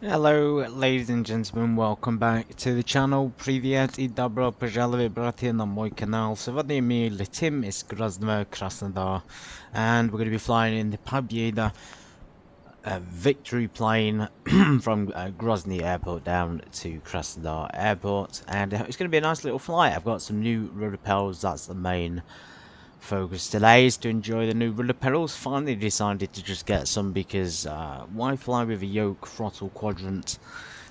Hello ladies and gentlemen, welcome back to the channel. Привет и добро пожаловать, братья, на мой канал. Сегодня мы летим из Grozny, Krasnodar, and we're going to be flying in the Pobeda victory plane from Grozny airport down to Krasnodar airport, and it's going to be a nice little flight. I've got some new rudder pedals, that's the main focus today, is to enjoy the new rudder pedals. Finally decided to just get some because why fly with a yoke throttle quadrant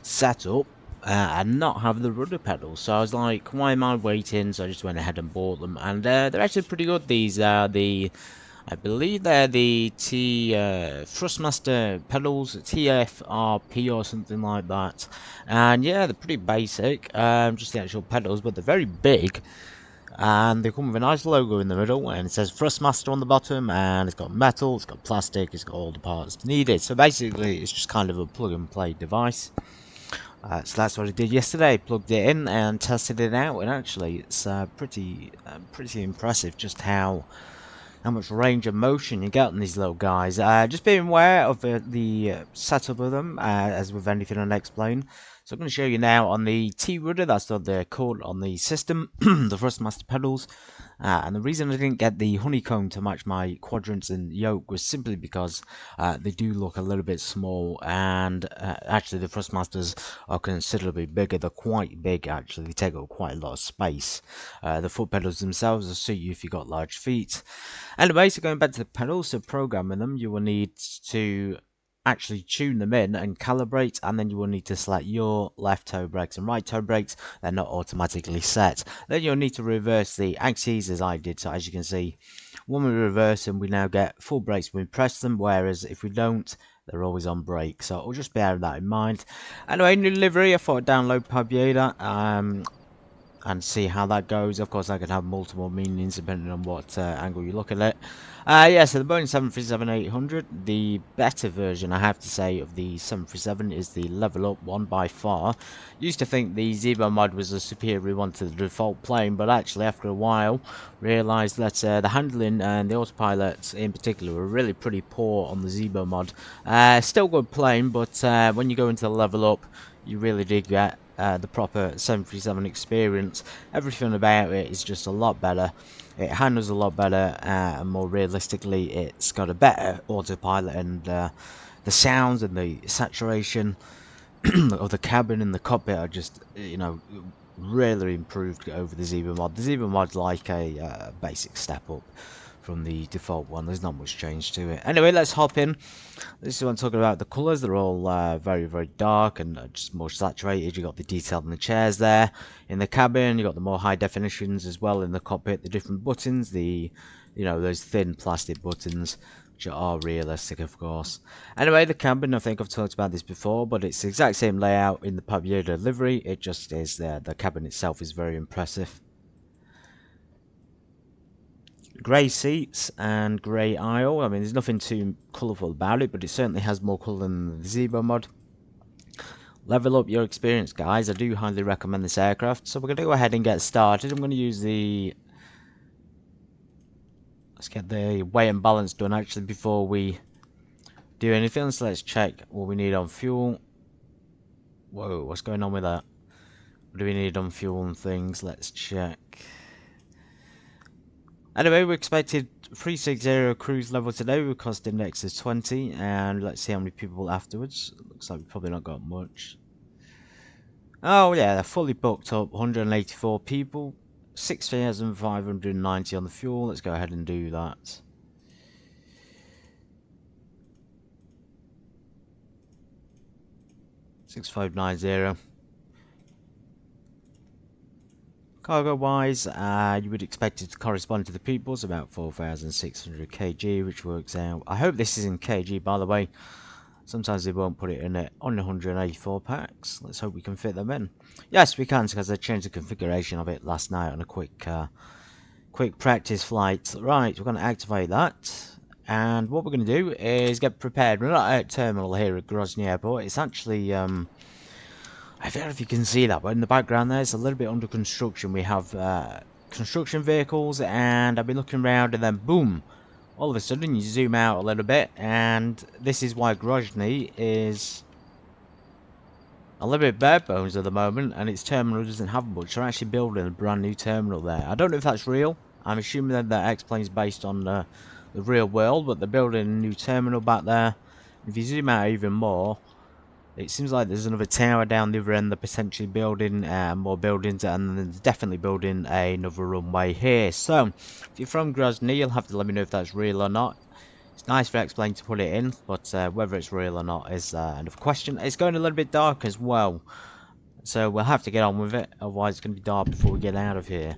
setup and not have the rudder pedals? So I was like, why am I waiting? So I just went ahead and bought them, and they're actually pretty good. These are I believe they're the Thrustmaster pedals, TFRP or something like that. And yeah, they're pretty basic, just the actual pedals, but they're very big. And they come with a nice logo in the middle, and it says Thrustmaster on the bottom, and it's got metal, it's got plastic, it's got all the parts needed. So basically, it's just kind of a plug-and-play device. So that's what I did yesterday. Plugged it in and tested it out, and actually, it's pretty impressive just how much range of motion you get on these little guys. Just being aware of the setup of them, as with anything I'll explain. So I'm going to show you now on the T-Rudder, that's what they're called on the system, the Thrustmaster pedals. And the reason I didn't get the honeycomb to match my quadrants and yoke was simply because they do look a little bit small, and actually the Thrustmasters are considerably bigger. They're quite big actually, they take up quite a lot of space. The foot pedals themselves will suit you if you've got large feet. Anyway, so going back to the pedals, so programming them, you will need to actually tune them in and calibrate, and then you will need to select your left toe brakes and right toe brakes. They're not automatically set. Then you'll need to reverse the axes as I did. So as you can see, when we reverse them, we now get full brakes when we press them, whereas if we don't, they're always on brake. So I'll just bear that in mind. Anyway, new livery, I thought I'd download Pobeda and see how that goes. Of course, that could have multiple meanings depending on what angle you look at it. Yeah, so the Boeing 737-800, the better version, I have to say, of the 737 is the level up one by far. Used to think the Zebo mod was a superior one to the default plane, but actually after a while realised that the handling and the autopilot in particular were really pretty poor on the Zebo mod. Still good plane, but when you go into the level up, you really did get the proper 737 experience. Everything about it is just a lot better. It handles a lot better, and more realistically, it's got a better autopilot, and the sounds and the saturation of the cabin and the cockpit are just, you know, really improved over the Zebra mod. The Zebra mod's like a basic step up from the default one. There's not much change to it. Anyway, let's hop in. This is what I'm talking about. The colours, they're all very dark and just more saturated. You got the detail in the chairs there. In the cabin, you got the more high definitions as well. In the cockpit, the different buttons, the, you know, those thin plastic buttons, which are realistic, of course. Anyway, the cabin, I think I've talked about this before, but it's the exact same layout in the Pobeda livery. It just is there. The cabin itself is very impressive. Grey seats and grey aisle. I mean, there's nothing too colourful about it, but it certainly has more colour than the Zebo mod. Level up your experience, guys. I do highly recommend this aircraft. So we're going to go ahead and get started. I'm going to use the... Let's get the weight and balance done, actually, before we do anything. So let's check what we need on fuel. Whoa, what's going on with that? What do we need on fuel and things? Let's check. Anyway, we expected 360 cruise level today. We cost index is 20, and let's see how many people afterwards. Looks like we've probably not got much. Oh yeah, they're fully booked up. 184 people, 6,590 on the fuel. Let's go ahead and do that. $6,590. Cargo wise, you would expect it to correspond to the people's about 4,600 kg, which works out. I hope this is in kg, by the way. Sometimes they won't put it in it on 184 packs. Let's hope we can fit them in. Yes, we can, because I changed the configuration of it last night on a quick practice flight. Right, we're going to activate that. And what we're going to do is get prepared. We're not at terminal here at Grozny Airport. It's actually... I don't know if you can see that, but in the background there, it's a little bit under construction. We have construction vehicles, and I've been looking around, and then boom, all of a sudden you zoom out a little bit, and this is why Grozny is a little bit bare bones at the moment, and its terminal doesn't have much. They're actually building a brand new terminal there. I don't know if that's real. I'm assuming that the X-plane is based on the real world, but they're building a new terminal back there. If you zoom out even more, it seems like there's another tower down the other end. They're potentially building more buildings, and they're definitely building another runway here. So, if you're from Grozny, you'll have to let me know if that's real or not. It's nice for X-plane to put it in, but whether it's real or not is another question. It's going a little bit dark as well, so we'll have to get on with it. Otherwise, it's going to be dark before we get out of here.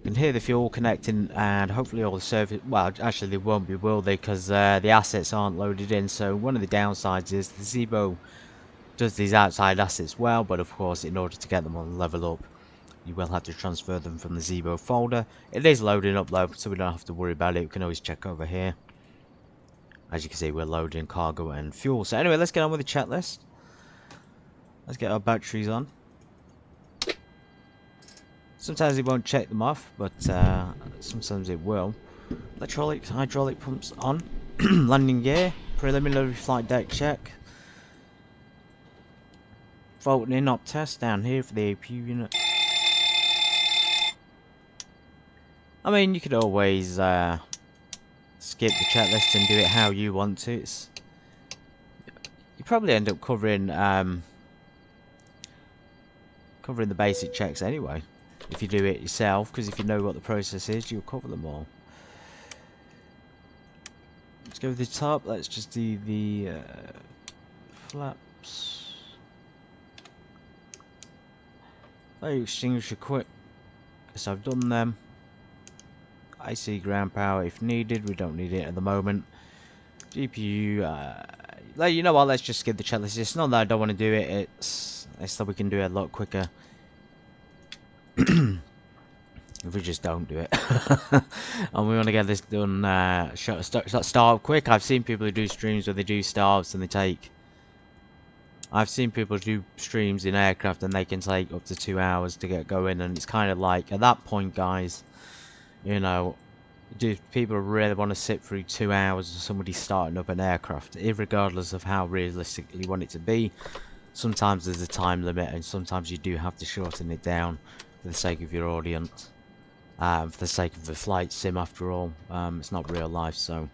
You can hear the fuel connecting, and hopefully all the service. Well, actually, they won't be, will they? Because the assets aren't loaded in. So one of the downsides is the Zebo does these outside assets well, but of course, in order to get them on level up, you will have to transfer them from the Zebo folder. It is loading up though, so we don't have to worry about it. We can always check over here. As you can see, we're loading cargo and fuel. So anyway, let's get on with the checklist. Let's get our batteries on. Sometimes it won't check them off, but sometimes it will. Hydraulic pumps on. Landing gear. Preliminary flight deck check. Fault in op test down here for the APU unit. I mean, you could always skip the checklist and do it how you want to. You probably end up covering the basic checks anyway if you do it yourself, because if you know what the process is, you'll cover them all. Let's go with the top. Let's just do the flaps. Fire extinguisher quick. So I've done them. IC ground power if needed. We don't need it at the moment. GPU. You know what? Let's just skip the checklist. It's not that I don't want to do it. It's that we can do it a lot quicker. If we just don't do it. And we want to get this done. Start quick. I've seen people who do streams where they do starves and they take. I've seen people do streams in aircraft and they can take up to 2 hours to get going, and it's kind of like, at that point, guys, you know, do people really want to sit through 2 hours of somebody starting up an aircraft, regardless of how realistic you want it to be? Sometimes there's a time limit, and sometimes you do have to shorten it down for the sake of your audience, for the sake of the flight sim. After all, it's not real life. So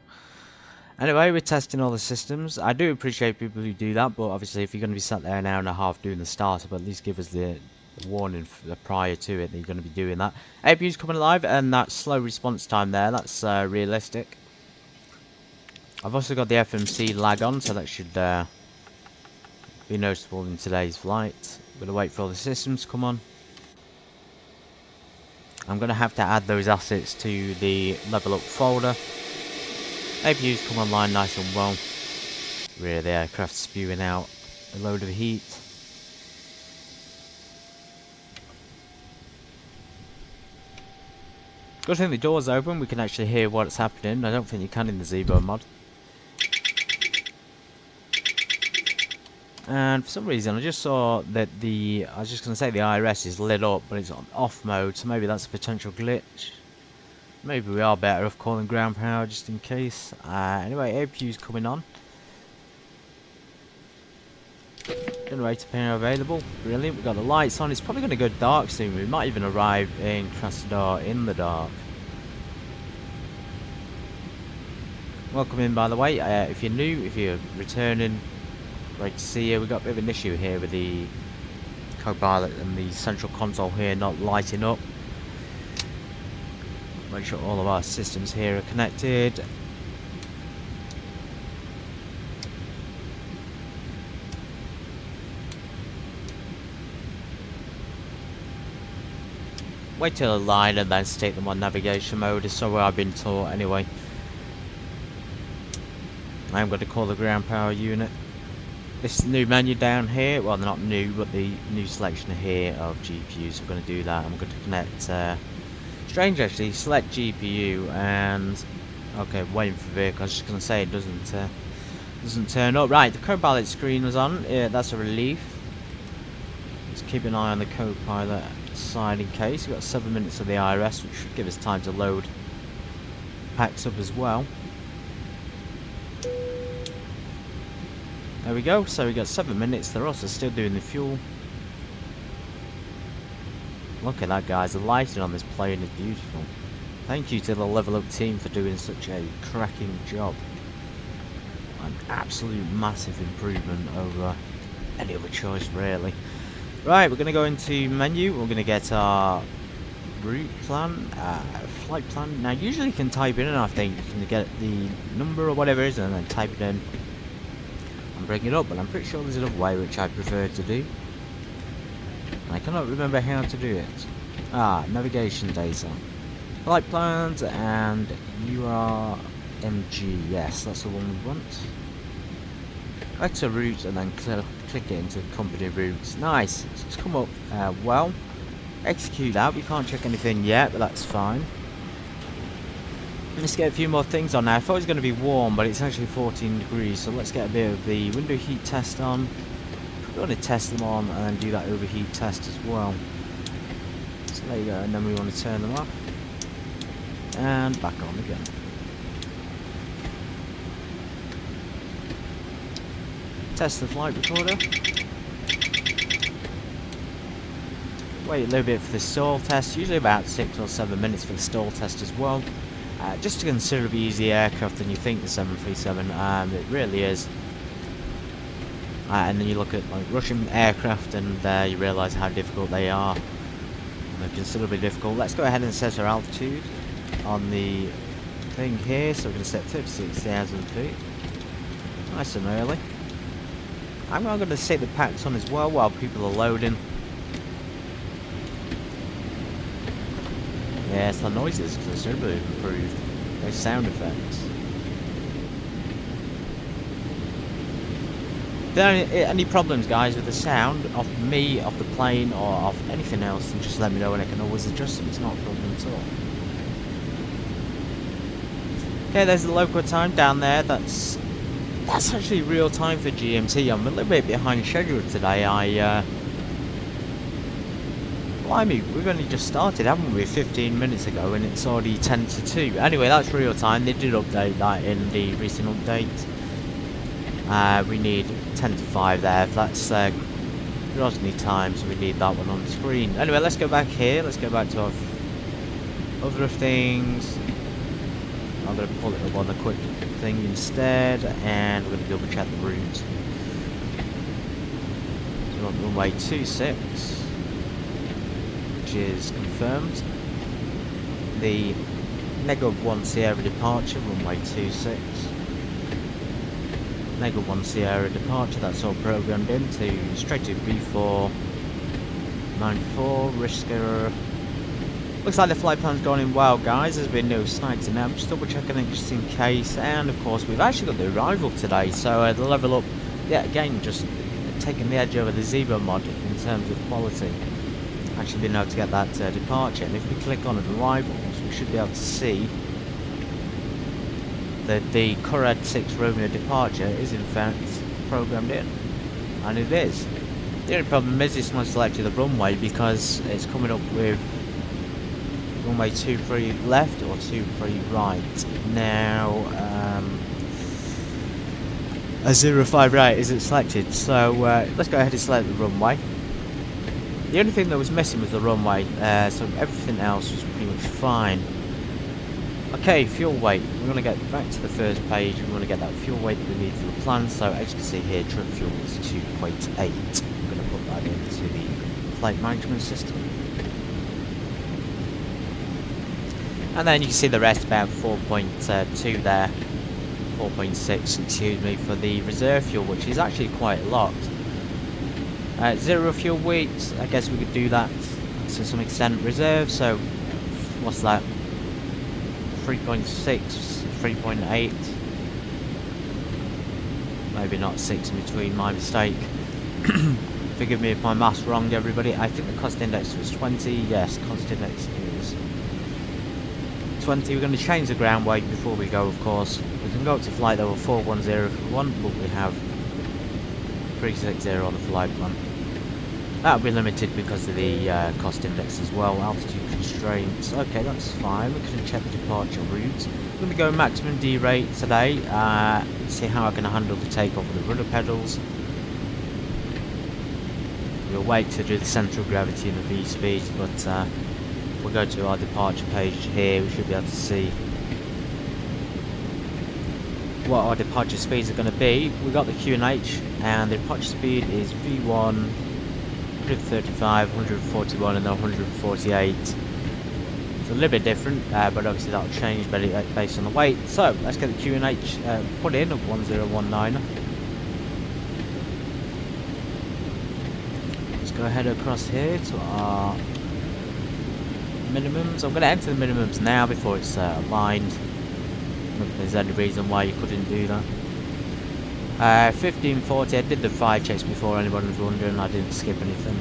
anyway, we're testing all the systems. I do appreciate people who do that, but obviously if you're going to be sat there an hour and a half doing the startup, at least give us the warning prior to it that you're going to be doing that. APU's coming alive, and that slow response time there, that's realistic. I've also got the FMC lag on, so that should be noticeable in today's flight. I'm going to wait for all the systems to come on. I'm going to have to add those assets to the level up folder. APU's come online nice and well. Really, the aircraft's spewing out a load of heat. Good thing the door's open, we can actually hear what's happening. I don't think you can in the Zebo mod. And for some reason I just saw that I was just going to say the IRS is lit up, but it's on off mode, so maybe that's a potential glitch. Maybe we are better off calling ground power just in case. Anyway, APU's coming on. Generator panel available. Brilliant. We've got the lights on. It's probably going to go dark soon. We might even arrive in Krasnodar in the dark. Welcome in, by the way. If you're new, if you're returning, great to see you. We've got a bit of an issue here with the co-pilot and the central console here not lighting up. Make sure all of our systems here are connected. Wait till a line and then stick them on navigation mode, is so I've been taught anyway. I'm going to call the ground power unit. This new menu down here, well, they're not new, but the new selection here of GPUs, we're going to do that. I'm going to connect, strange actually, select GPU and, okay, waiting for vehicle. I was just going to say it doesn't turn up. Right, the co-pilot screen was on, that's a relief. Let's keep an eye on the co-pilot side in case. We've got 7 minutes of the IRS, which should give us time to load packs up as well. There we go, so we got 7 minutes. They're also still doing the fuel. Look at that, guys, the lighting on this plane is beautiful. Thank you to the Level Up team for doing such a cracking job. An absolute massive improvement over any other choice, really. Right, we're going to go into menu. We're going to get our route plan, flight plan. Now, usually you can type it in, I think. You can get the number or whatever it is and then type it in and bring it up. But I'm pretty sure there's another way which I prefer to do. I cannot remember how to do it. Navigation data. Flight plans and URMG. Yes, that's the one we want. Back to route and then click it into company routes. Nice. It's come up well. Execute that. We can't check anything yet, but that's fine. Let's get a few more things on now. I thought it was going to be warm, but it's actually 14 degrees. So let's get a bit of the window heat test on. We're going to test them on and do that overheat test as well. So there you go, and then we want to turn them off and back on again. Test the flight recorder. Wait a little bit for the stall test, usually about 6 or 7 minutes for the stall test as well. Just a considerably easier aircraft than you think, the 737, it really is. And then you look at like Russian aircraft and you realise how difficult they are. They're considerably difficult. Let's go ahead and set our altitude on the thing here. So we're going to set 36,000 feet. Nice and early. I'm now going to set the packs on as well while people are loading. Yes, the noises considerably improved. Those sound effects. If there are any problems, guys, with the sound of me, of the plane, or of anything else, then just let me know and I can always adjust them. It's not a problem at all. Okay, there's the local time down there. That's actually real time for GMT. I'm a little bit behind schedule today. Blimey, we've only just started, haven't we? 15 minutes ago, and it's already 10 to 2. Anyway, that's real time. They did update that in the recent update. We need 10 to 5 there. That's Grozny time, so we need that one on the screen. Anyway, let's go back here. Let's go back to our other things. I'm going to pull it up on the quick thing instead, and we're going to double check the route. So we want runway 26, which is confirmed. The -1 Sierra departure, runway 26. -1 Sierra departure, that's all programmed in to straight to B494, risk error. Looks like the flight plan's gone in well, guys. There's been no snags in there. I'm just double checking it just in case. And of course, we've actually got the arrival today, so the level up, yeah, again, just taking the edge over the Zebra mod in terms of quality. Actually been able to get that departure, and if we click on arrivals, we should be able to see that the Corad 6 Romeo departure is in fact programmed in, and it is. The only problem is it's not selected the runway because it's coming up with runway 23 left or 23 right. Now, a 05 right isn't selected, so let's go ahead and select the runway. The only thing that was missing was the runway, so everything else was pretty much fine. Okay, fuel weight. We're going to get back to the first page. We want to get that fuel weight that we need for the plan. So as you can see here, trip fuel is 2.8. I'm going to put that into the flight management system. And then you can see the rest, about 4.2 there. 4.6, excuse me, for the reserve fuel, which is actually quite a lot. Zero fuel weight, I guess we could do that to some extent. Reserve, so what's that? 3.6, 3.8. Maybe not 6 in between, my mistake. Forgive me if my math's wrong, everybody. I think the cost index was 20. Yes, cost index is 20. We're going to change the ground weight before we go, of course. We can go up to flight level 410 if we want, but we have 360 on the flight plan. That'll be limited because of the cost index as well, altitude constraints. Okay, that's fine. We're going to check the departure route. I'm going to go maximum D rate today, see how I'm going to handle the takeoff with the rudder pedals. We'll wait to do the central gravity and the V speeds, but we'll go to our departure page here. We should be able to see what our departure speeds are going to be. We've got the QNH, and the departure speed is V1, 135, 141 and then 148. It's a little bit different, but obviously that'll change based on the weight. So let's get the QNH put in of 1019. Let's go ahead across here to our minimums. I'm going to enter the minimums now before it's aligned. I don't think there's any reason why you couldn't do that. 1540, I did the 5 checks before, anyone was wondering. I didn't skip anything.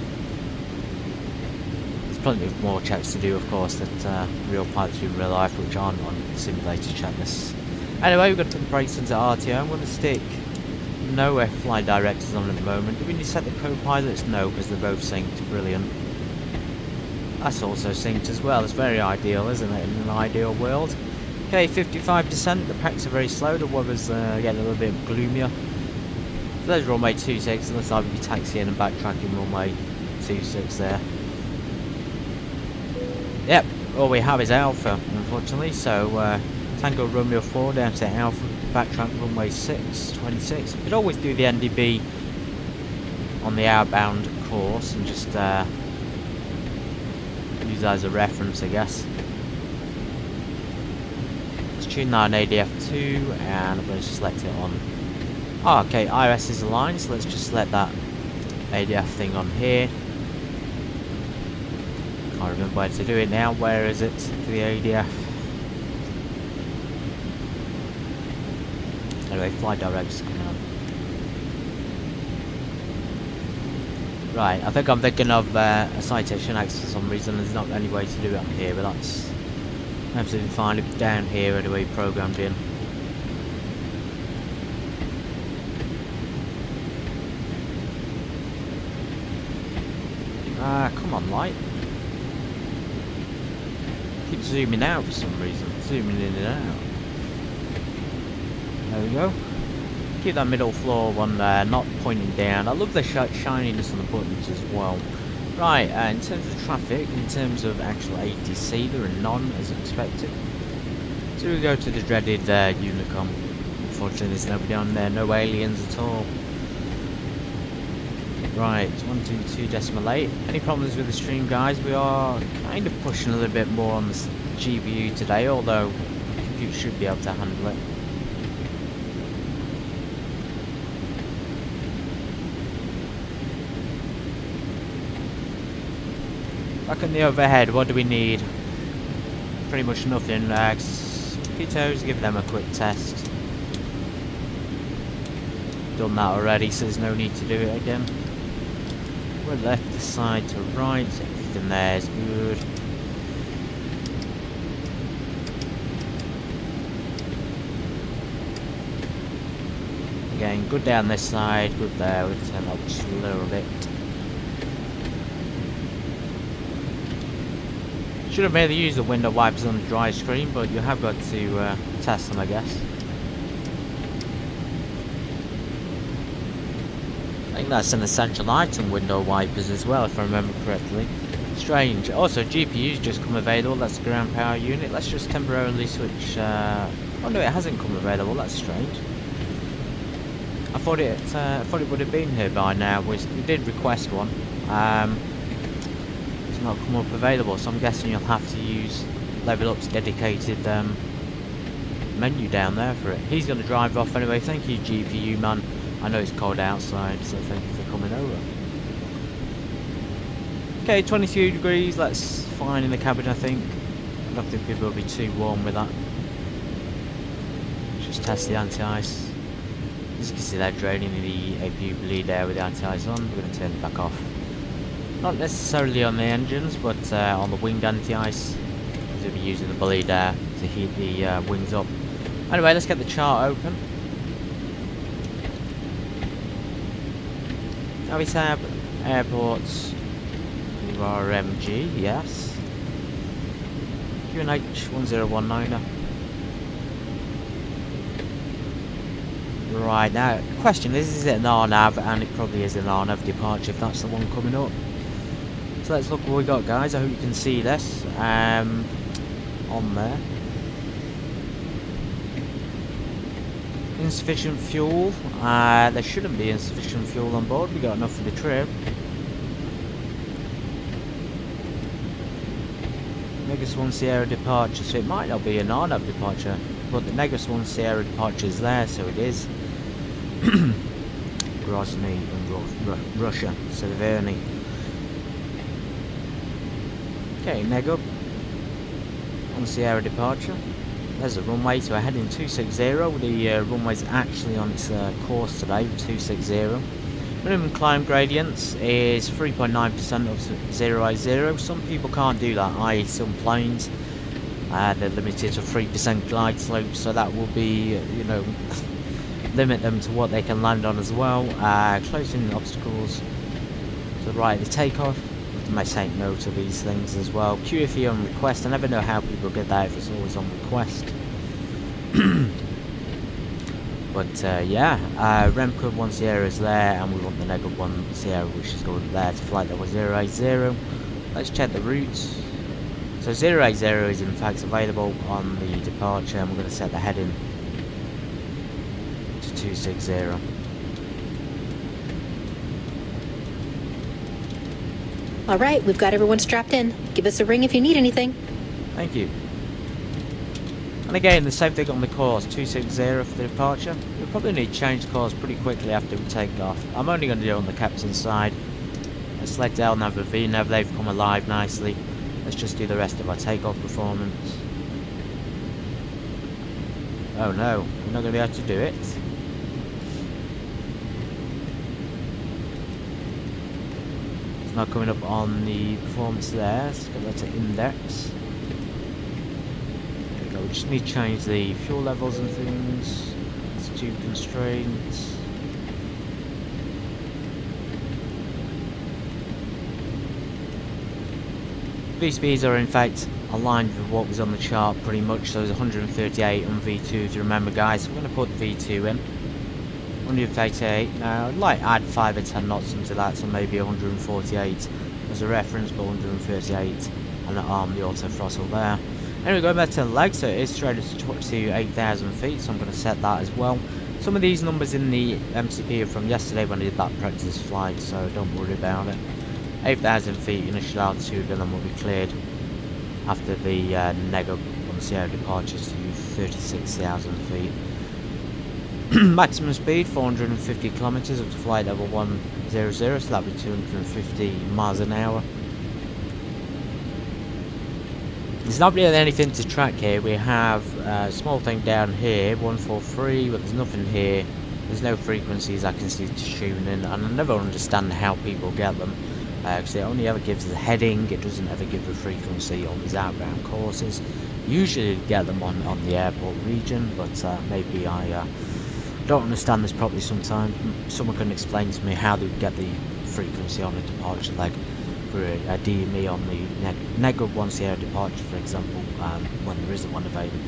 There's plenty of more checks to do, of course, that real pilots do in real life, which aren't on simulator checklists. Anyway, we're going to put the brakes into RTO. I'm going to stick no flight directors on at the moment. Do we need to set the co-pilots? No, because they're both synced. Brilliant. That's also synced as well. It's very ideal, isn't it, in an ideal world? Okay, 55%, the packs are very slow, the weather's getting a little bit gloomier. So there's runway 26, unless I would be taxiing and backtracking runway 26 there. Yep, all we have is Alpha, unfortunately, so Tango Romeo 4 down to Alpha, backtrack runway 26. You could always do the NDB on the outbound course and just use that as a reference, I guess. Tune that on ADF2, and I'm going to select it on. Oh, okay, IRS is aligned, so let's just select that ADF thing on here. Can't remember where to do it now. Where is it for the ADF? Anyway, flight directors coming on. Right, I think I'm thinking of a citation X for some reason. There's not any way to do it on here, but that's absolutely fine. It's down here anyway, programmed in. Ah, come on, light. Keep zooming out for some reason. Zooming in and out. There we go. Keep that middle floor one there, not pointing down. I love the shininess on the buttons as well. Right, in terms of traffic, in terms of actual ATC, there are none as expected. So we go to the dreaded Unicom. Unfortunately, there's nobody on there, no aliens at all. Right, 122.8. Any problems with the stream, guys? We are kind of pushing a little bit more on the GPU today, although the computer should be able to handle it. Back on the overhead, what do we need? Pretty much nothing. Pitos, give them a quick test. Done that already, so there's no need to do it again. We're left to side to right, everything there is good. Again, good down this side, good there. We'll turn up just a little bit. Should have maybe used the window wipers on the dry screen, but you have got to test them, I guess. I think that's an essential item, window wipers as well, if I remember correctly. Strange. Also, GPU's just come available. That's the ground power unit. Let's just temporarily switch. Oh no, it hasn't come available. That's strange. I thought it would have been here by now. We did request one. It's not come up available, so I'm guessing you'll have to use Level Up's dedicated menu down there for it. He's going to drive off anyway. Thank you, GPU man. I know it's cold outside, so thank you for coming over. Okay, 22 degrees. That's fine in the cabin, I think. I don't think people will be too warm with that. Just test the anti-ice. As you can see, they're draining the APU bleed air with the anti-ice on. We're going to turn it back off. Not necessarily on the engines, but on the winged anti-ice. We'll be using the bleed air to heat the wings up. Anyway, let's get the chart open. Now we have Airports, URMG, yes. QNH 1019er. Right, now, the question is it an RNAV? And it probably is an RNAV departure if that's the one coming up. So let's look what we got, guys. I hope you can see this on there. Insufficient fuel. There shouldn't be insufficient fuel on board. We got enough for the trip. Negus 1 Sierra departure, so it might not be an RNAV departure, but the Negus 1 Sierra departure is there, so it is. Grozny in Russia, Severny. Okay, Negus 1 Sierra departure. There's a runway, so we're heading 260. The runway's actually on its course today, 260. Minimum climb gradients is 3.9% of 080. Some people can't do that, i.e. some planes. They're limited to 3% glide slope, so that will be, you know, limit them to what they can land on as well. Closing obstacles to the right of the takeoff. You must take note of these things as well. QFE on request. I never know how people get that if it's always on request. But yeah, Remco 1 Sierra is there, and we want the Nega 1 Sierra, which is going there to flight level 080. Let's check the routes. So 080 is in fact available on the departure, and we're going to set the heading to 260. Alright, we've got everyone strapped in. Give us a ring if you need anything. Thank you. And again, the same thing on the course, 260 for the departure. We'll probably need to change the course pretty quickly after we take off. I'm only going to do it on the captain's side. Let's let L nav and V nav, they've come alive nicely. Let's just do the rest of our takeoff performance. Oh no, we're not going to be able to do it. It's not coming up on the performance there. Let's go back to index. We just need to change the fuel levels and things. Altitude constraints. These speeds are in fact aligned with what was on the chart pretty much. So there's 138 on V2 if you remember, guys. So we're going to put V2 in. 138. Now I'd like to add 5 or 10 knots into that, so maybe 148 as a reference, but 138 and arm the auto throttle there. Anyway, going back to the leg, so it is straight to 8,000 feet, so I'm going to set that as well. Some of these numbers in the MCP are from yesterday when I did that practice flight, so don't worry about it. 8,000 feet initial altitude, and then we'll be cleared after the Nega 1 Sierra departures to 36,000 feet. Maximum speed 450 kilometers up to flight level 100, so that'll be 250 miles an hour. There's not really anything to track here. We have a small thing down here, 143, but there's nothing here. There's no frequencies I can see to tune in, and I never understand how people get them. Because it only ever gives the heading, it doesn't ever give the frequency on these outbound courses. Usually get them on the airport region, but maybe I don't understand this properly sometimes. Someone can explain to me how they get the frequency on a departure leg for a DME on the Nega 1 Sierra departure, for example, when there isn't one available.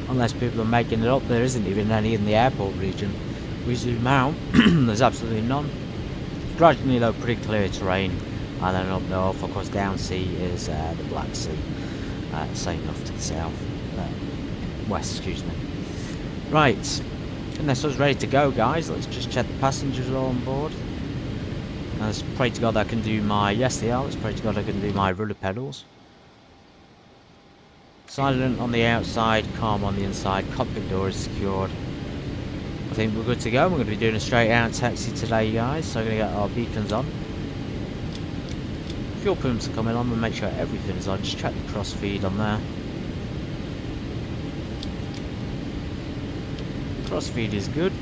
Unless people are making it up, there isn't even any in the airport region. We zoom out, there's absolutely none. Gradually though, pretty clear terrain, and then up north, of course down sea is the Black Sea, same off to the south, west, excuse me. Right, and this was ready to go, guys. Let's just check the passengers are all on board. Let's pray to God I can do my, yes they are, let's pray to God I can do my rudder pedals. Silent on the outside, calm on the inside, cockpit door is secured. I think we're good to go. We're going to be doing a straight out taxi today, guys, so I'm going to get our beacons on. Fuel pumps are coming on, we'll make sure everything's on, just check the cross feed on there. Cross feed is good.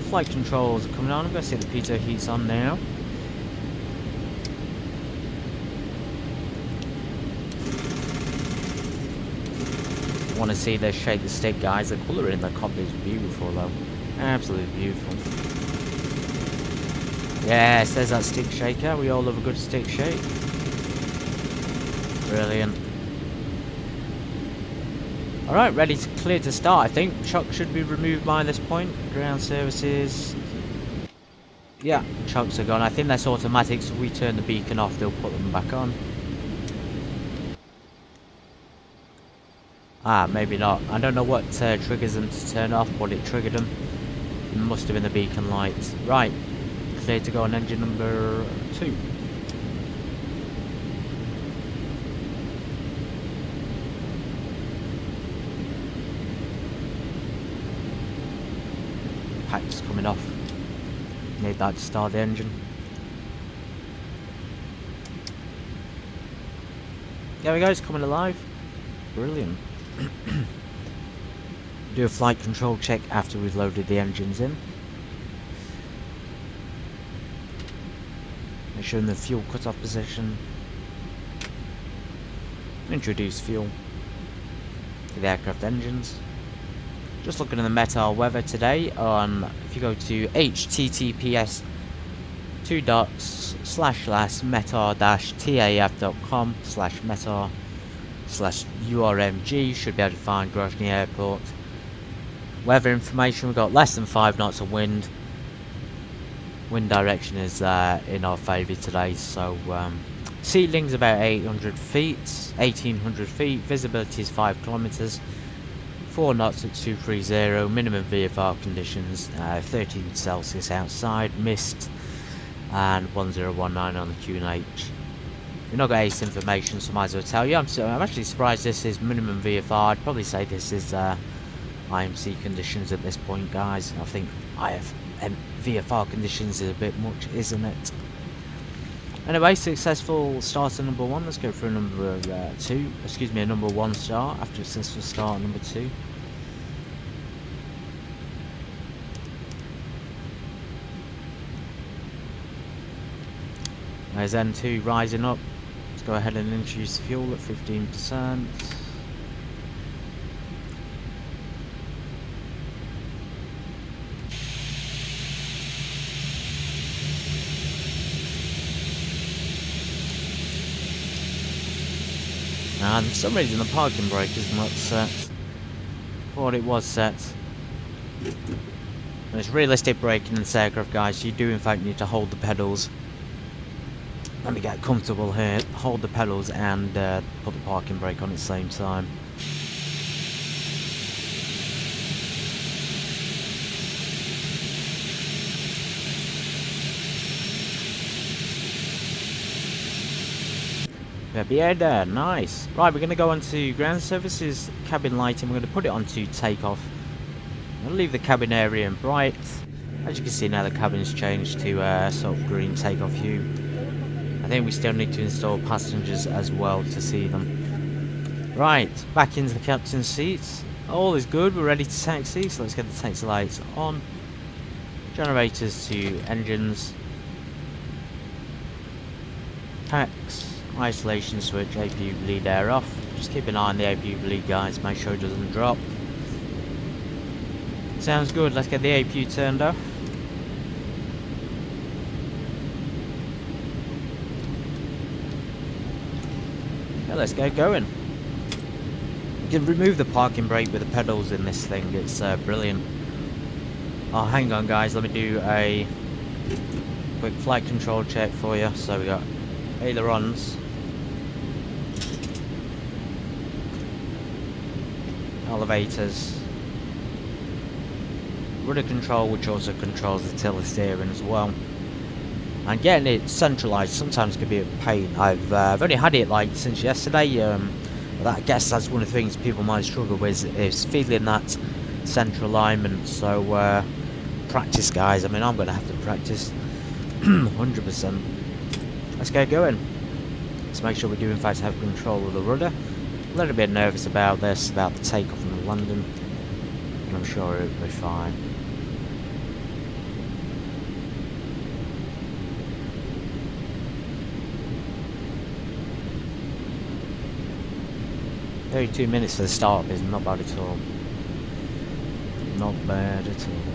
Flight controls are coming on. I'm going to see the pitot heat's on now. I want to see this shake the stick, guys. The colour in the cockpit is beautiful though. Absolutely beautiful. Yeah, it says that stick shaker. We all love a good stick shake. Brilliant. Alright, ready to clear to start, I think. Shock should be removed by this point. Ground services. Yeah, chocks are gone. I think that's automatic, so if we turn the beacon off, they'll put them back on. Ah, maybe not. I don't know what triggers them to turn off, but it triggered them. It must have been the beacon lights. Right, clear to go on engine number 2. Pack's coming off. Need that to start the engine. There we go, it's coming alive. Brilliant. Do a flight control check after we've loaded the engines in. Make sure in the fuel cut-off position. Introduce fuel to the aircraft engines. Just looking at the METAR weather today on, if you go to https://metar-taf.com/metar/URMG, should be able to find Grozny Airport. Weather information, we've got less than 5 knots of wind. Wind direction is in our favour today, so ceiling's about 800 feet, 1800 feet, visibility is 5 kilometres. 4 knots at 230, minimum VFR conditions, 13 Celsius outside, mist, and 1019 on the QNH. We've not got ace information, so might as well tell you. I'm actually surprised this is minimum VFR. I'd probably say this is IMC conditions at this point, guys. I think VFR conditions is a bit much, isn't it? Anyway, successful start at number 1. Let's go for a number 2. Excuse me, a number 1 start after a successful start at number 2. There's N2 rising up. Let's go ahead and introduce fuel at 15%. And for some reason the parking brake is not set. Thought it was set. And it's realistic braking in this aircraft, guys. You do in fact need to hold the pedals. Let me get comfortable here. Hold the pedals and put the parking brake on at the same time. Pobeda, nice. Right, we're going to go on to ground services, cabin lighting. We're going to put it onto takeoff. I'm going to leave the cabin area in bright. As you can see now, the cabin's changed to sort of green takeoff hue. I think we still need to install passengers as well to see them. Right, back into the captain's seats. All is good, we're ready to taxi, so let's get the taxi lights on. Generators to engines. Packs. Isolation switch, APU bleed air off. Just keep an eye on the APU bleed, guys, make sure it doesn't drop. Sounds good, let's get the APU turned off. Yeah, let's get going. You can remove the parking brake with the pedals in this thing, it's brilliant. Oh, hang on guys, let me do a quick flight control check for you. So we got ailerons, elevators, rudder control, which also controls the tiller steering as well. And getting it centralised sometimes can be a pain. I've only had it like since yesterday. I guess that's one of the things people might struggle with is feeling that central alignment. So practice, guys. I mean, I'm going to have to practice 100%. Let's get going. Let's make sure we do in fact have control of the rudder. A little bit nervous about this, about the takeoff and the landing, but I'm sure it'll be fine. "32 minutes for the start is not bad at all. Not bad at all."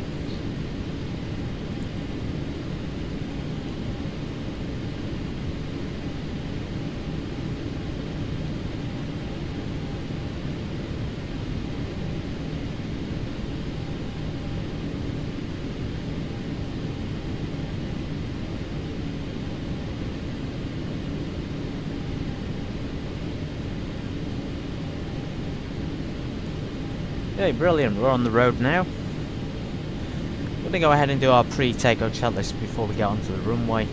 Okay, brilliant. We're on the road now. We're going to go ahead and do our pre-takeoff checklist before we get onto the runway.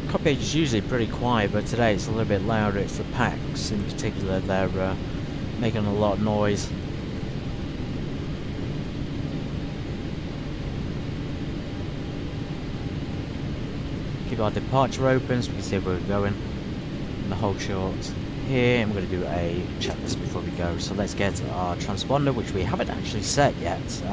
Cockpit is usually pretty quiet, but today it's a little bit louder. It's the packs in particular. They're making a lot of noise. Keep our departure open so we can see where we're going. And the whole short here, and we're going to do a checklist before we go. So let's get our transponder, which we haven't actually set yet. So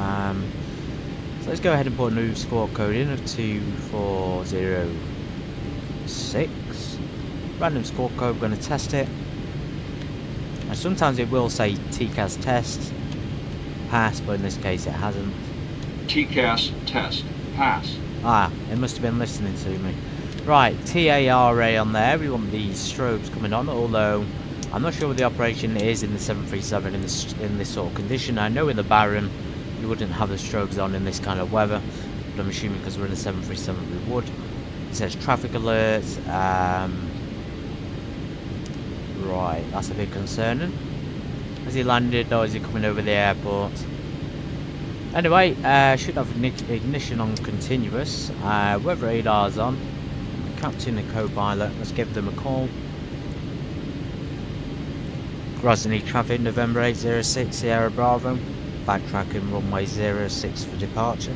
let's go ahead and put a new squawk code in of 2406. Random squawk code, we're going to test it. And sometimes it will say TCAS test pass, but in this case it hasn't. TCAS test pass. Ah, it must have been listening to me. Right, TARA on there. We want the strobes coming on, although I'm not sure what the operation is in the 737 in this sort of condition. I know in the Baron you wouldn't have the strobes on in this kind of weather, but I'm assuming because we're in the 737 we would. It says traffic alert. Right, that's a bit concerning. Has he landed or is he coming over the airport? Anyway, should have ignition on continuous. Weather radar's on. Captain and co-pilot, let's give them a call. Grozny traffic, November 806, Sierra Bravo. Backtracking runway 06 for departure.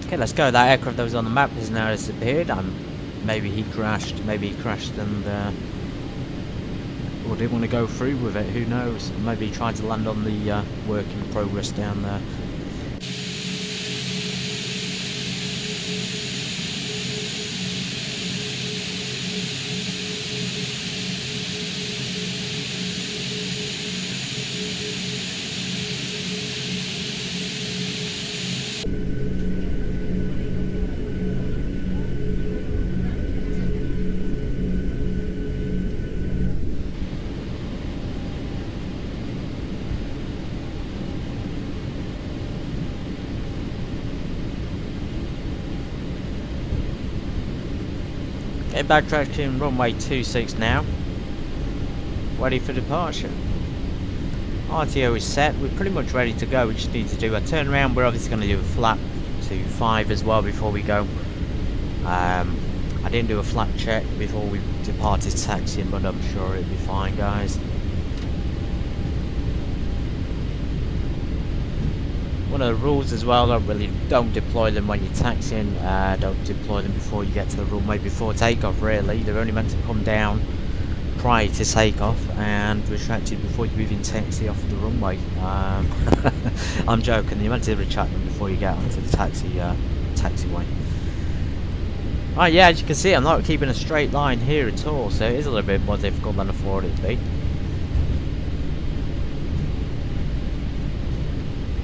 Okay, let's go. That aircraft that was on the map has now disappeared. Maybe he crashed and or didn't want to go through with it, who knows. Maybe he tried to land on the work in progress down there. Okay, backtracking runway 26 now. Ready for departure. RTO is set, we're pretty much ready to go. We just need to do a turnaround. We're obviously going to do a flap to 5 as well before we go. I didn't do a flap check before we departed taxiing, but I'm sure it'll be fine, guys. One of the rules as well, don't deploy them when you're taxiing. Don't deploy them before you get to the runway before takeoff, really. They're only meant to come down prior to takeoff and retracted before you even taxi off the runway. I'm joking, you're meant to retract them before you get onto the taxiway. Right, yeah, as you can see, I'm not keeping a straight line here at all, so it is a little bit more difficult than I thought it to be.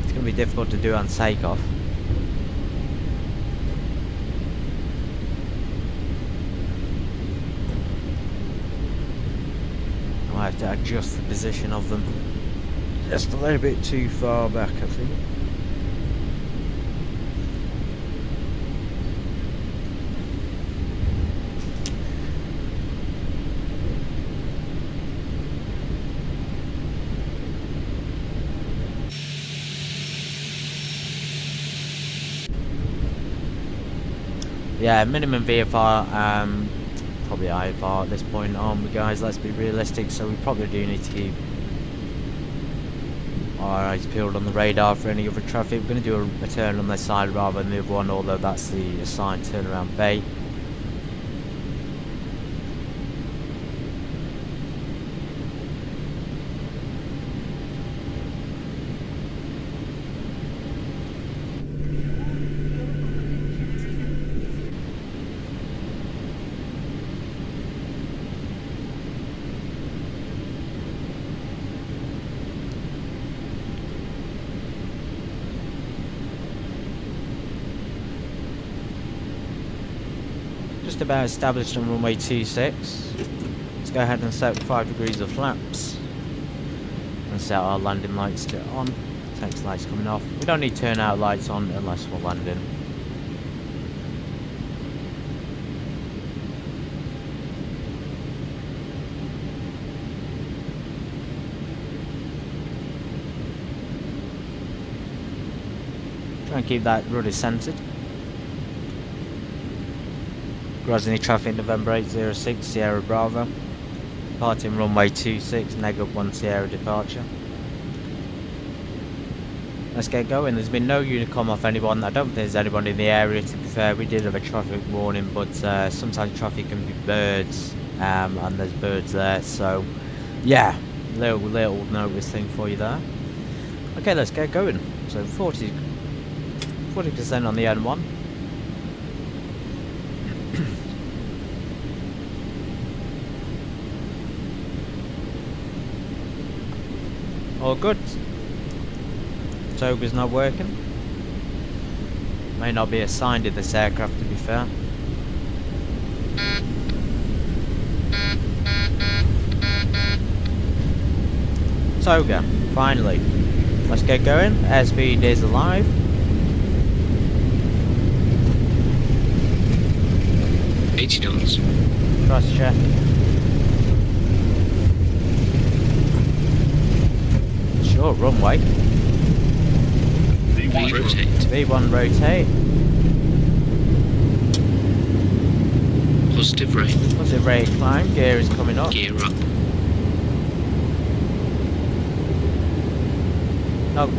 It's going to be difficult to do on takeoff. I have to adjust the position of them just a little bit too far back, I think. Yeah, minimum VFR, probably IFR at this point, aren't we, guys? Let's be realistic, so we probably do need to keep our eyes peeled on the radar for any other traffic. We're going to do a turn on this side rather than the other one, although that's the assigned turnaround bay. Just about established on runway 26. Let's go ahead and set 5 degrees of flaps and set our landing lights on. Text lights coming off. We don't need turnout lights on unless we're landing. Try and keep that rudder centered. Grozny traffic November 806 Sierra Bravo. Departing runway 26, -1 Sierra departure. Let's get going. There's been no Unicom off anyone. I don't think there's anybody in the area, to be fair. We did have a traffic warning, but sometimes traffic can be birds, and there's birds there, so yeah, little notice thing for you there. Okay, let's get going. So 40% on the N1. All good. Toga's not working. May not be assigned to this aircraft, to be fair. Toga, finally. Let's get going. Airspeed is alive. $80. Cross check. Short runway. V1 rotate. V1 rotate. Positive rate. Positive rate climb. Gear is coming up. Gear up.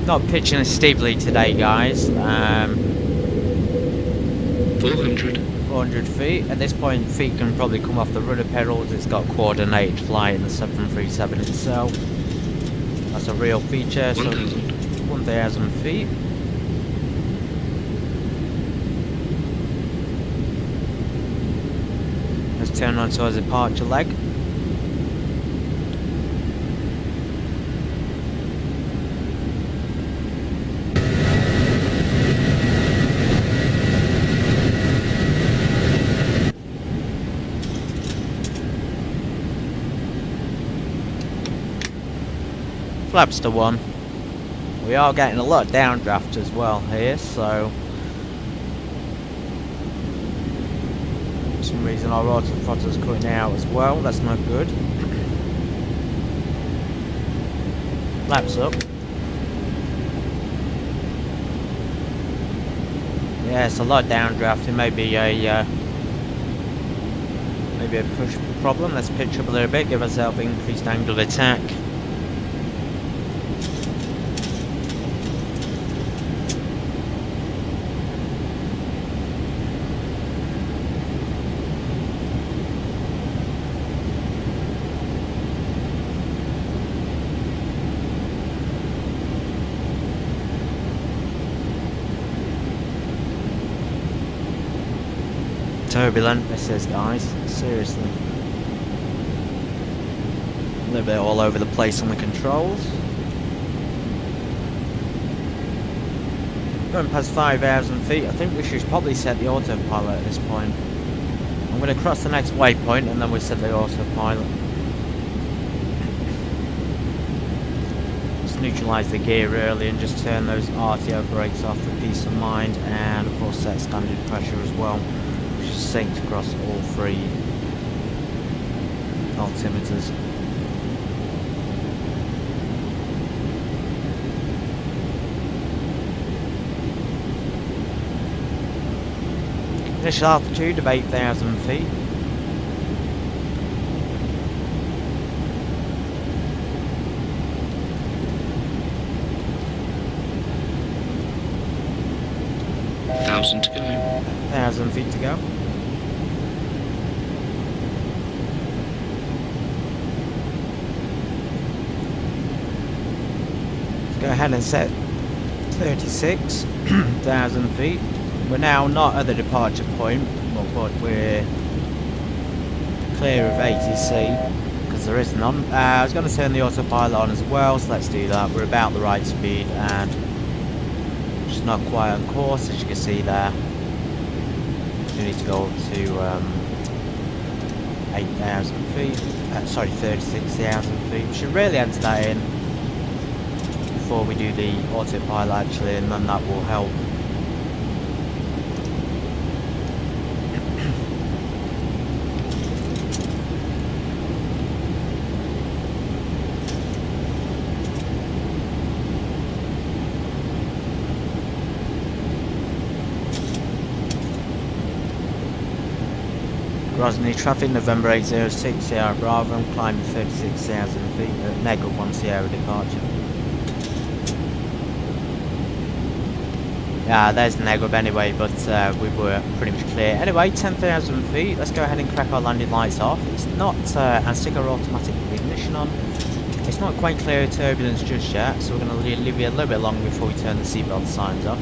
Not pitching as steeply today, guys. 400. 400 feet. At this point, feet can probably come off the rudder pedals. It's got coordinated flight in the 737 itself. That's a real feature. 1,000. So 1,000 feet. Let's turn on towards the departure leg. Flaps to 1. We are getting a lot of downdraft as well here, so for some reason our autothrottle is cutting out as well. That's not good. Flaps up. Yeah, it's a lot of downdraft. It may be a push problem. Let's pitch up a little bit, give ourselves increased angle of attack. Turbulent this is, guys, seriously. A little bit all over the place on the controls. Going past 5,000 feet, I think we should probably set the autopilot at this point. I'm going to cross the next waypoint and then we'll set the autopilot. Just neutralise the gear early and just turn those RTO brakes off for peace of mind, and of course set standard pressure as well. Synced across all 3 altimeters. Initial altitude of 8,000 feet. $1,000 to go. 1,000 feet to go. Go ahead and set 36,000 feet. We're now not at the departure point, but we're clear of ATC because there is none. I was going to turn the autopilot on as well, so let's do that. We're about the right speed and just not quite on course, as you can see there. We need to go up to 8,000 feet. Sorry, 36,000 feet. We should really enter that in before we do the autopilot actually, and then that will help. Grozny, traffic November 806 Sierra Bravo, I'm climbing 36,000 feet at -1 Sierra departure. Yeah, there's the Negrib anyway, but we were pretty much clear. Anyway, 10,000 feet, let's go ahead and crack our landing lights off. It's not, and stick our automatic ignition on. It's not quite clear of turbulence just yet, so we're going to leave it a little bit longer before we turn the seatbelt signs off.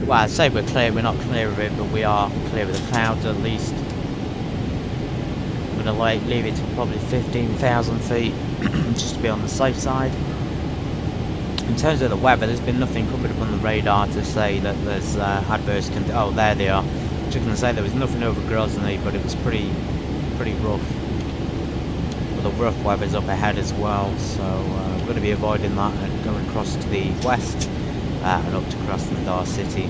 Well, I'd say we're clear, we're not clear of it, but we are clear of the clouds at least. I'm going to leave it to probably 15,000 feet, just to be on the safe side. In terms of the weather, there's been nothing coming up on the radar to say that there's adverse conditions. Oh, there they are. Just going to say there was nothing over Grozny, but it was pretty rough. Well, the rough weather's up ahead as well, so we're going to be avoiding that and going across to the west. And up to Krasnodar city.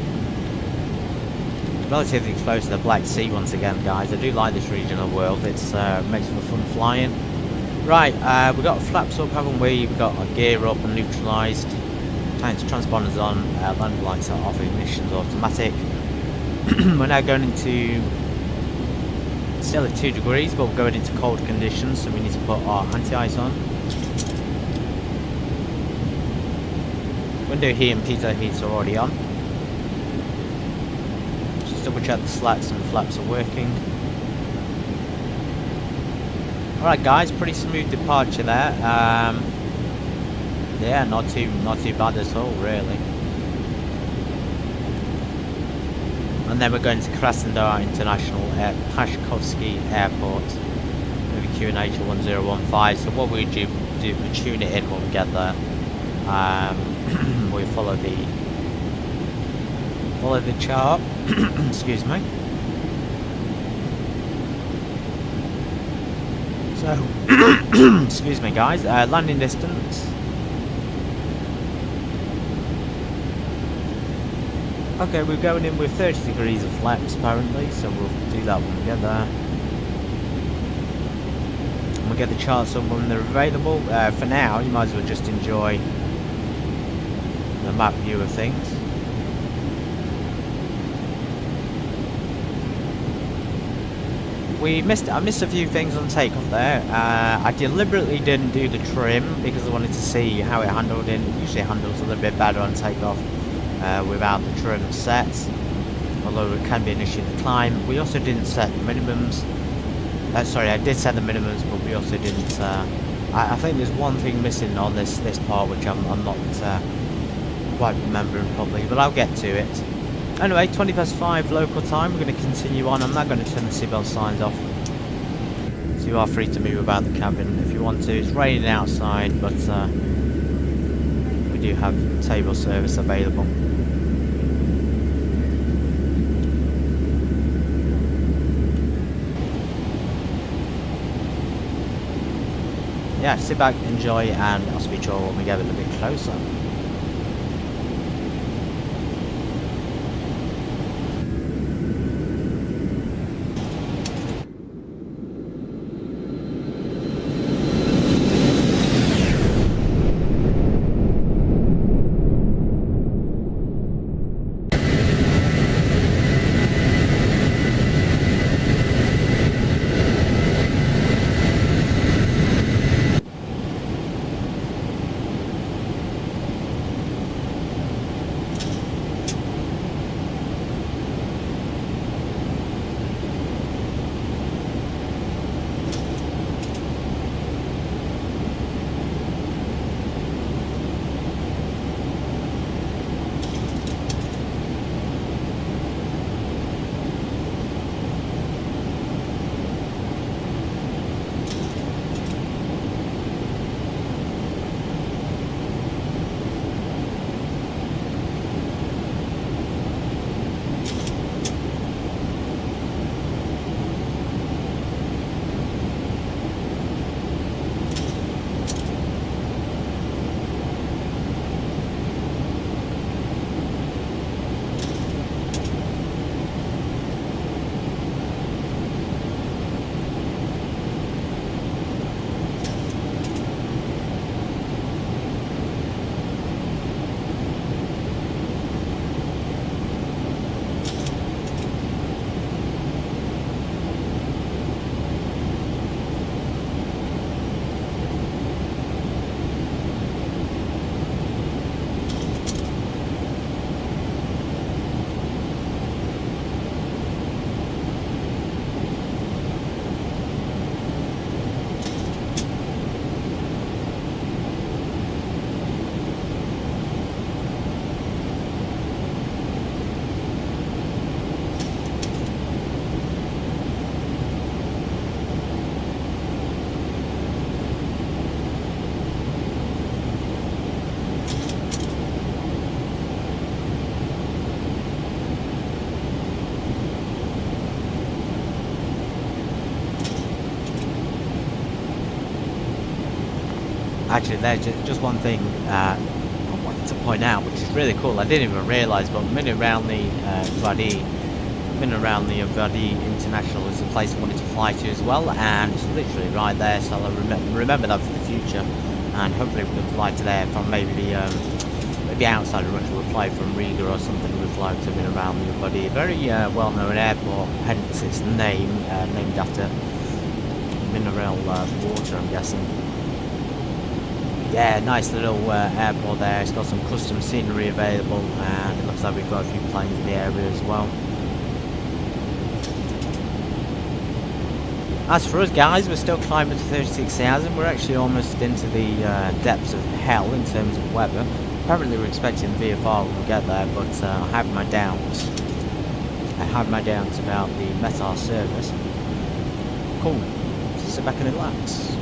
Relatively close to the Black Sea once again, guys. I do like this region of the world. It's makes for fun flying. Right, we've got flaps up, haven't we? We've got our gear up and neutralised. Transponders on, landing lights are off, ignition's automatic. We're now going into, still at 2 degrees, but we're going into cold conditions, so we need to put our anti-ice on. Window heat and pitot heats are already on. Just double check the slats and flaps are working. Alright guys, pretty smooth departure there. Yeah, not too bad at all really. And then we're going to Krasnodar International Pashkovsky Airport with a QNH 1015. So what we do we tune it in when we get there. We follow the chart. Excuse me. So, excuse me, guys. Landing distance. Okay, we're going in with 30 degrees of flaps apparently, so we'll do that when we get there. And we'll get the charts up when they're available. For now, you might as well just enjoy the map view of things. I missed a few things on takeoff there. I deliberately didn't do the trim because I wanted to see how it handled in. It usually handles a little bit better on takeoff without the trim set, although it can be an issue in the climb. We also didn't set the minimums. Sorry, I did set the minimums, but we also didn't. I think there's one thing missing on this part which I'm not quite remembering properly, but I'll get to it. Anyway, 5:20 local time, we're going to continue on. I'm not going to turn the seatbelt signs off, so you are free to move about the cabin if you want to. It's raining outside, but we do have table service available. Yeah, sit back, enjoy, and I'll speak to you all when we get a little bit closer. Actually, there's just one thing I wanted to point out, which is really cool. I didn't even realise, but minute around the Vadi International is the place I wanted to fly to as well, and it's literally right there. So I'll remember that for the future, and hopefully we can fly to there from maybe outside of Russia. We'll fly from Riga or something. We'll fly to around the Vadi, a very well-known airport, hence its name, named after mineral water, I'm guessing. Yeah, nice little airport there. It's got some custom scenery available, and it looks like we've got a few planes in the area as well. As for us guys, we're still climbing to 36,000. We're actually almost into the depths of hell in terms of weather. Apparently we're expecting VFR when we get there, but I have my doubts. I have my doubts about the METAR service. Cool. Sit back and relax.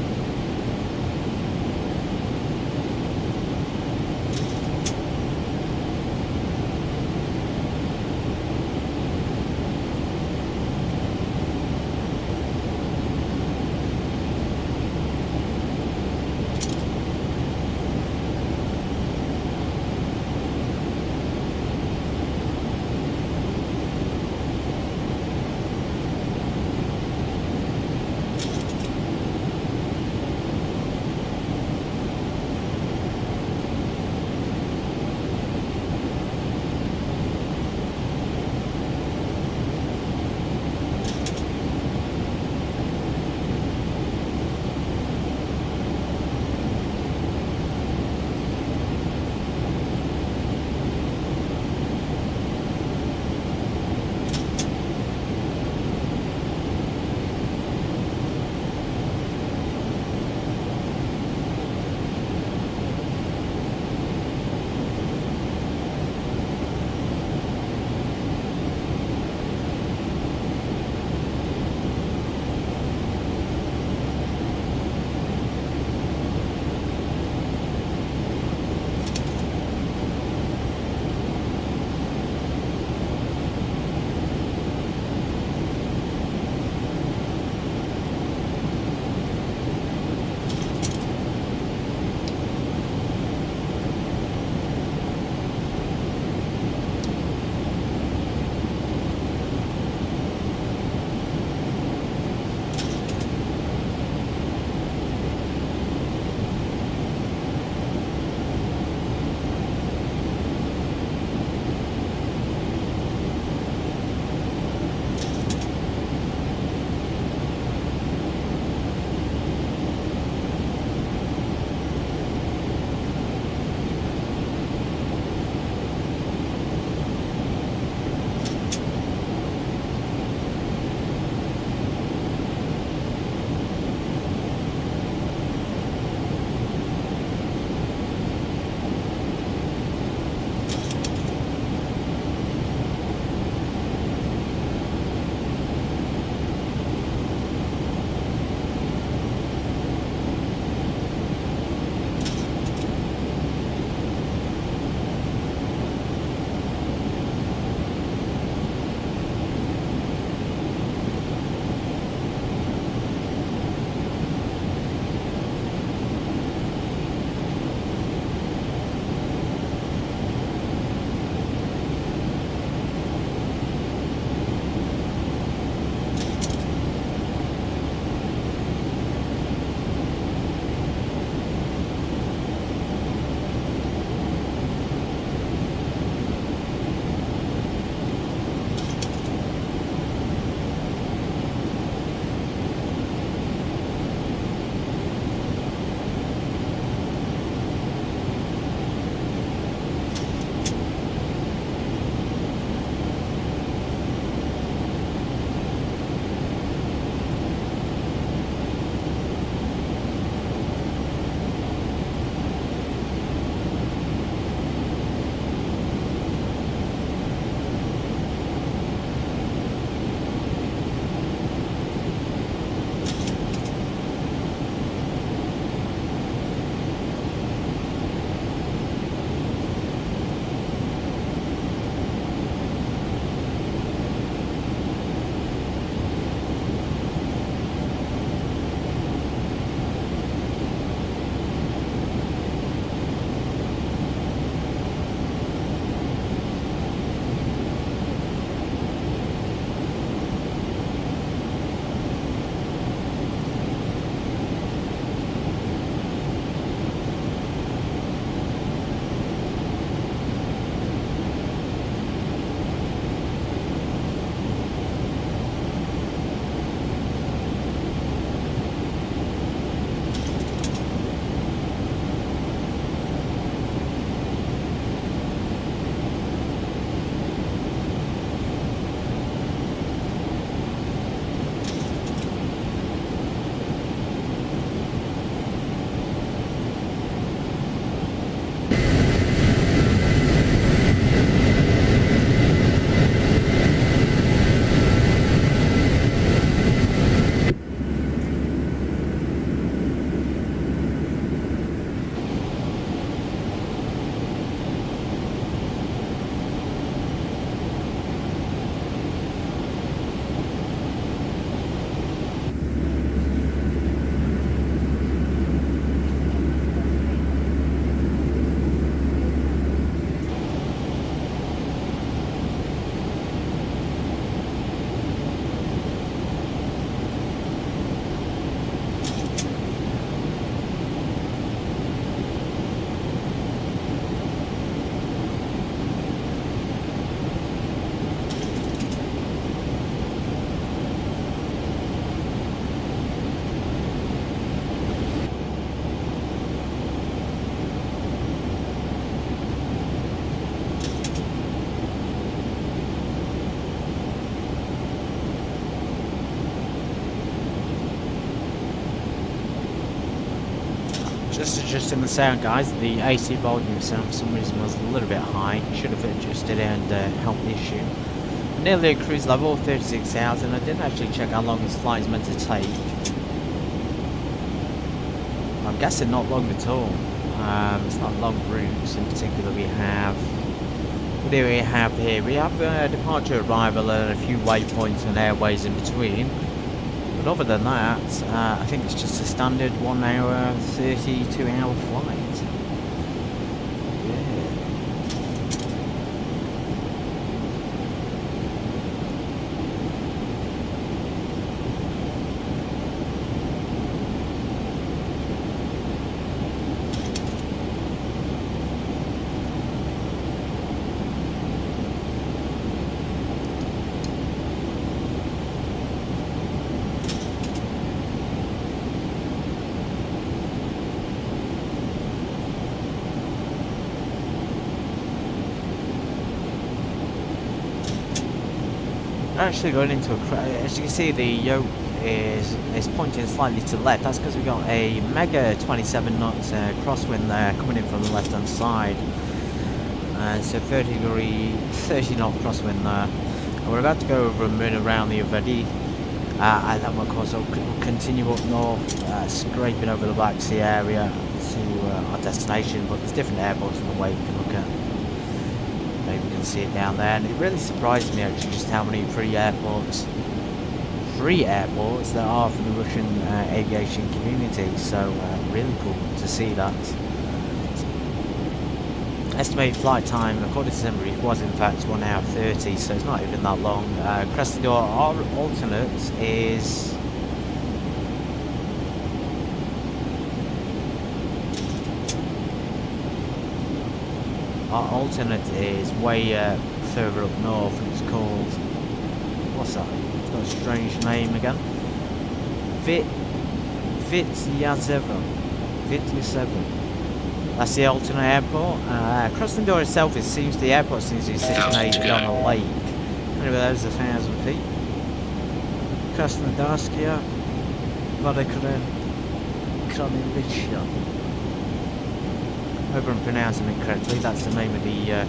Just adjusting the sound, guys. The AC volume sound for some reason was a little bit high. Should have adjusted it and helped the issue. Nearly at cruise level, 36,000. I didn't actually check how long this flight is meant to take. I'm guessing not long at all. It's not long routes. In particular, we have. What do we have here? We have departure, arrival, and a few waypoints and airways in between. But other than that, I think it's just a standard 1 hour, 32-hour flight. Actually going into a as you can see, the yoke is pointing slightly to the left. That's because we've got a mega 27 knots crosswind there coming in from the left hand side, so 30 knot crosswind there, and we're about to go over a moon around the Pobeda, and then of course we'll continue up north, scraping over the Black Sea area to our destination. But there's different airports in the way you can look at. Maybe you can see it down there, and it really surprised me actually just how many free airports there are for the Russian aviation community. So really cool to see that. Estimated flight time according to December was in fact 1 hour 30, so it's not even that long. Krasnodar, our alternate is way further up north. It's called, what's that? It's got a strange name again. Vityazeva. That's the alternate airport. Krasnodar itself, the airport seems to be situated on a lake. Anyway, there's 1,000 feet. Krasnodarskia Vodokranilichya. I hope I'm pronouncing it correctly. That's the name of the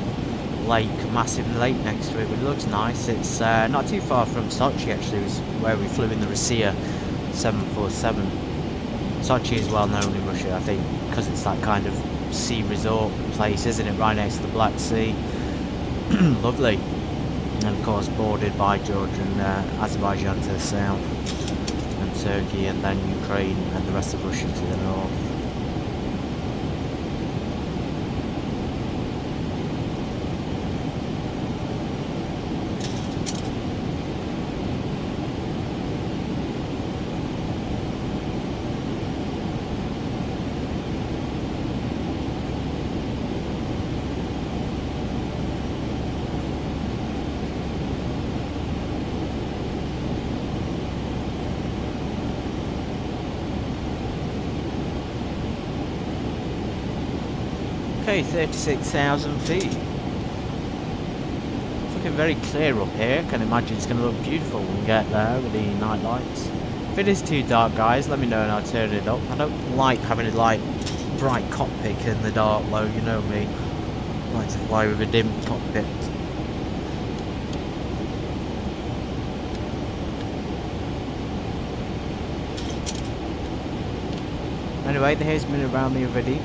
lake, massive lake next to it. It looks nice. It's not too far from Sochi actually, was where we flew in the Russia 747. Sochi is well known in Russia, I think, because it's that kind of sea resort place, isn't it? Right next to the Black Sea. Lovely. And of course bordered by Georgia and Azerbaijan to the south, and Turkey, and then Ukraine and the rest of Russia to the north. Okay, 36,000 feet. It's looking very clear up here. Can imagine it's going to look beautiful when we get there with the night lights. If it is too dark, guys, let me know and I'll turn it up. I don't like having a bright cockpit in the dark, though. You know me. I like to fly with a dim cockpit. Anyway, here's me around the Pobeda.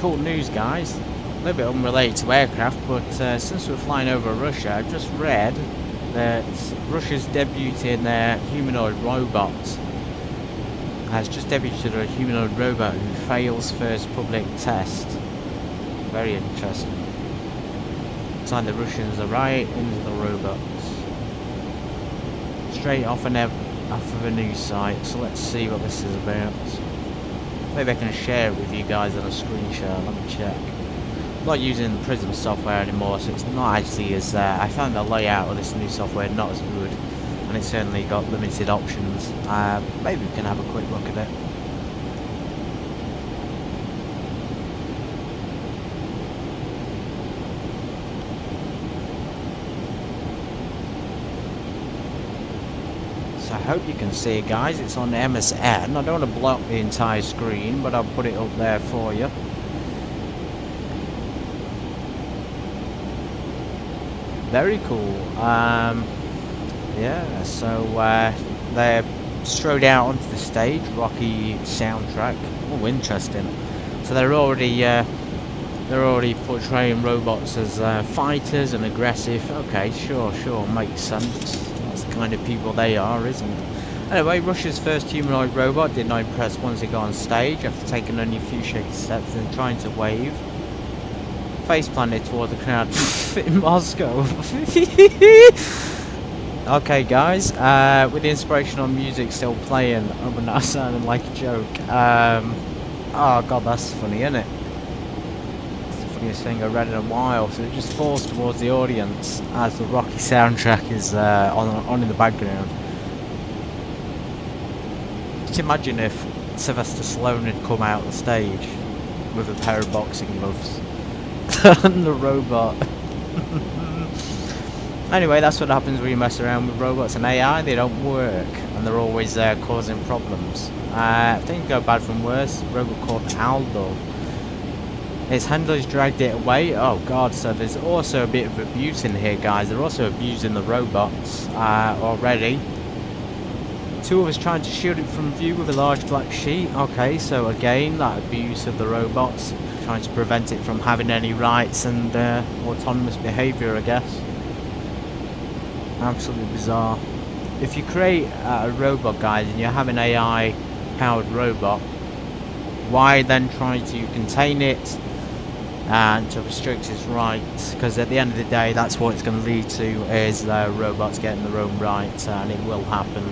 cool news, guys. A little bit unrelated to aircraft, but since we're flying over Russia, I've just read that Russia's debuting their humanoid robot. Has just debuted a humanoid robot who fails first public test. Very interesting. Looks like the Russians are right into the robots. Straight off of a news site, so let's see what this is about. Maybe I can share it with you guys on a screen share, let me check. I'm not using the Prism software anymore, so it's not actually as... I found the layout of this new software not as good, and it's certainly got limited options. Maybe we can have a quick look at it. So I hope you can see it, guys. It's on MSN. I don't want to block the entire screen, but I'll put it up there for you. Very cool. Yeah, so they're strode out onto the stage, rocky soundtrack. Oh, interesting. So they're already portraying robots as fighters and aggressive. Okay, sure, makes sense. That's the kind of people they are, isn't it? Anyway, Russia's first humanoid robot did not impress once it got on stage after taking only a few shaky steps and trying to wave. Face planted toward the crowd in Moscow. Okay, guys, with the inspirational music still playing, oh, but not sounding like a joke. Oh god, that's funny, isn't it? It's the funniest thing I've read in a while. So it just falls towards the audience as the rocky soundtrack is on in the background. Just imagine if Sylvester Stallone had come out on stage with a pair of boxing gloves. And the robot. Anyway, that's what happens when you mess around with robots and AI. They don't work, and they're always causing problems. Things go bad from worse. A robot called Aldo. His handlers dragged it away. Oh god, so there's also a bit of abuse in here, guys. They're also abusing the robots already. Two of us trying to shield it from view with a large black sheet. Okay, so again, that abuse of the robots. Trying to prevent it from having any rights and autonomous behaviour, I guess. Absolutely bizarre. If you create a robot, guys, and you have an AI powered robot, why then try to contain it and to restrict its rights? Because at the end of the day, that's what it's going to lead to, is robots getting their own rights, and it will happen.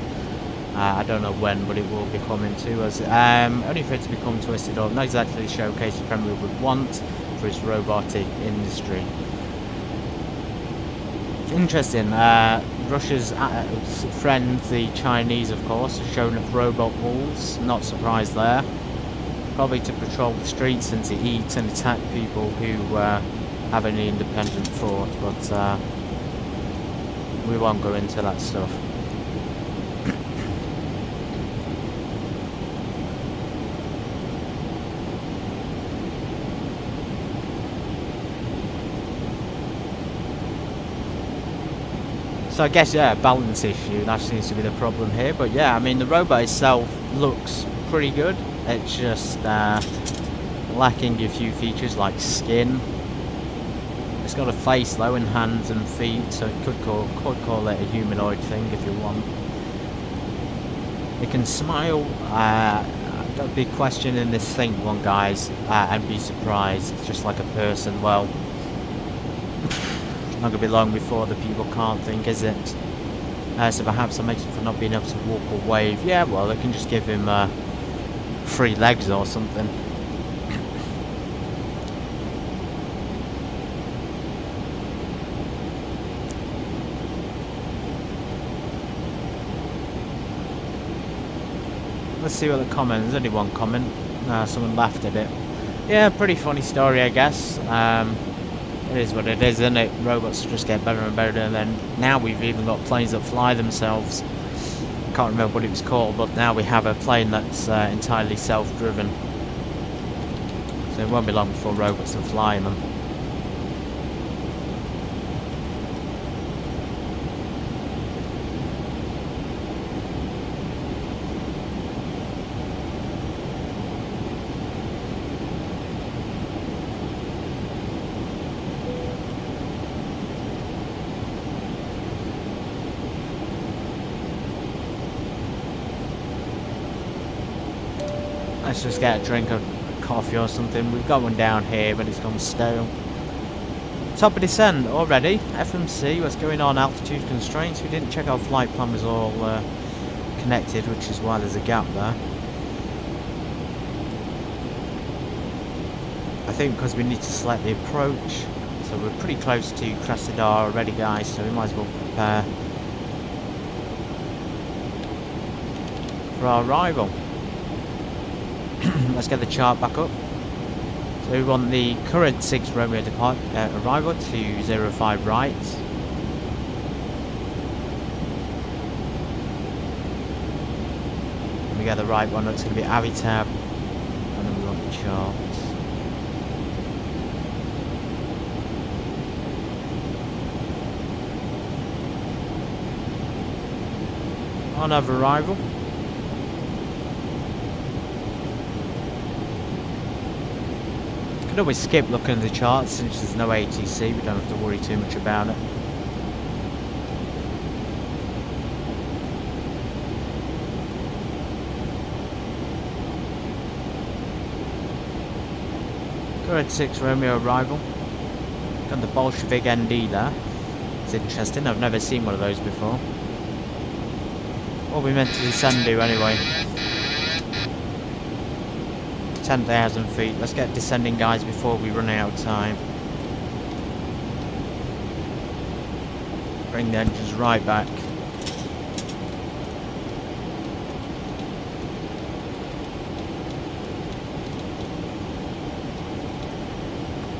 I don't know when, but it will be coming to us. Only for it to become twisted up, not exactly the showcase the Premier would want for its robotic industry. Interesting. Russia's friends, the Chinese, of course, have shown up robot wolves. Not surprised there. Probably to patrol the streets and to eat and attack people who have any independent thought, but we won't go into that stuff. So I guess, yeah, balance issue, that seems to be the problem here. But yeah, I mean, the robot itself looks pretty good. It's just lacking a few features like skin. It's got a face though, and hands and feet, so it could call it a humanoid thing if you want. It can smile. Don't be questioning this thing, one guys, and be surprised. It's just like a person. Well, not going to be long before the people can't think, is it? So perhaps that makes it for not being able to walk or wave. Yeah, well, they can just give him 3 legs or something. Let's see what the comment. There's only one comment. Someone laughed at it. Yeah, pretty funny story, I guess. It is what it is, isn't it? Robots just get better and better, and then now we've even got planes that fly themselves. I can't remember what it was called, but now we have a plane that's entirely self-driven. So it won't be long before robots are flying them. Let's just get a drink of coffee or something. We've got one down here, but it's gone stale. Top of descent already. FMC, what's going on? Altitude constraints. We didn't check our flight plan was all connected, which is why there's a gap there. I think because we need to select the approach. So we're pretty close to Krasnodar already, guys, so we might as well prepare for our arrival. Let's get the chart back up. So we want the current 6 Romeo arrival to 05 right. When we get the right one, it's going to be Avitab, and then we want the chart. On our arrival. Could always skip looking at the charts since there's no ATC, we don't have to worry too much about it. Current 6 Romeo arrival. Got the Bolshevik ND there. It's interesting, I've never seen one of those before. What we meant to descend to anyway. 10,000 feet. Let's get descending, guys, before we run out of time. Bring the engines right back.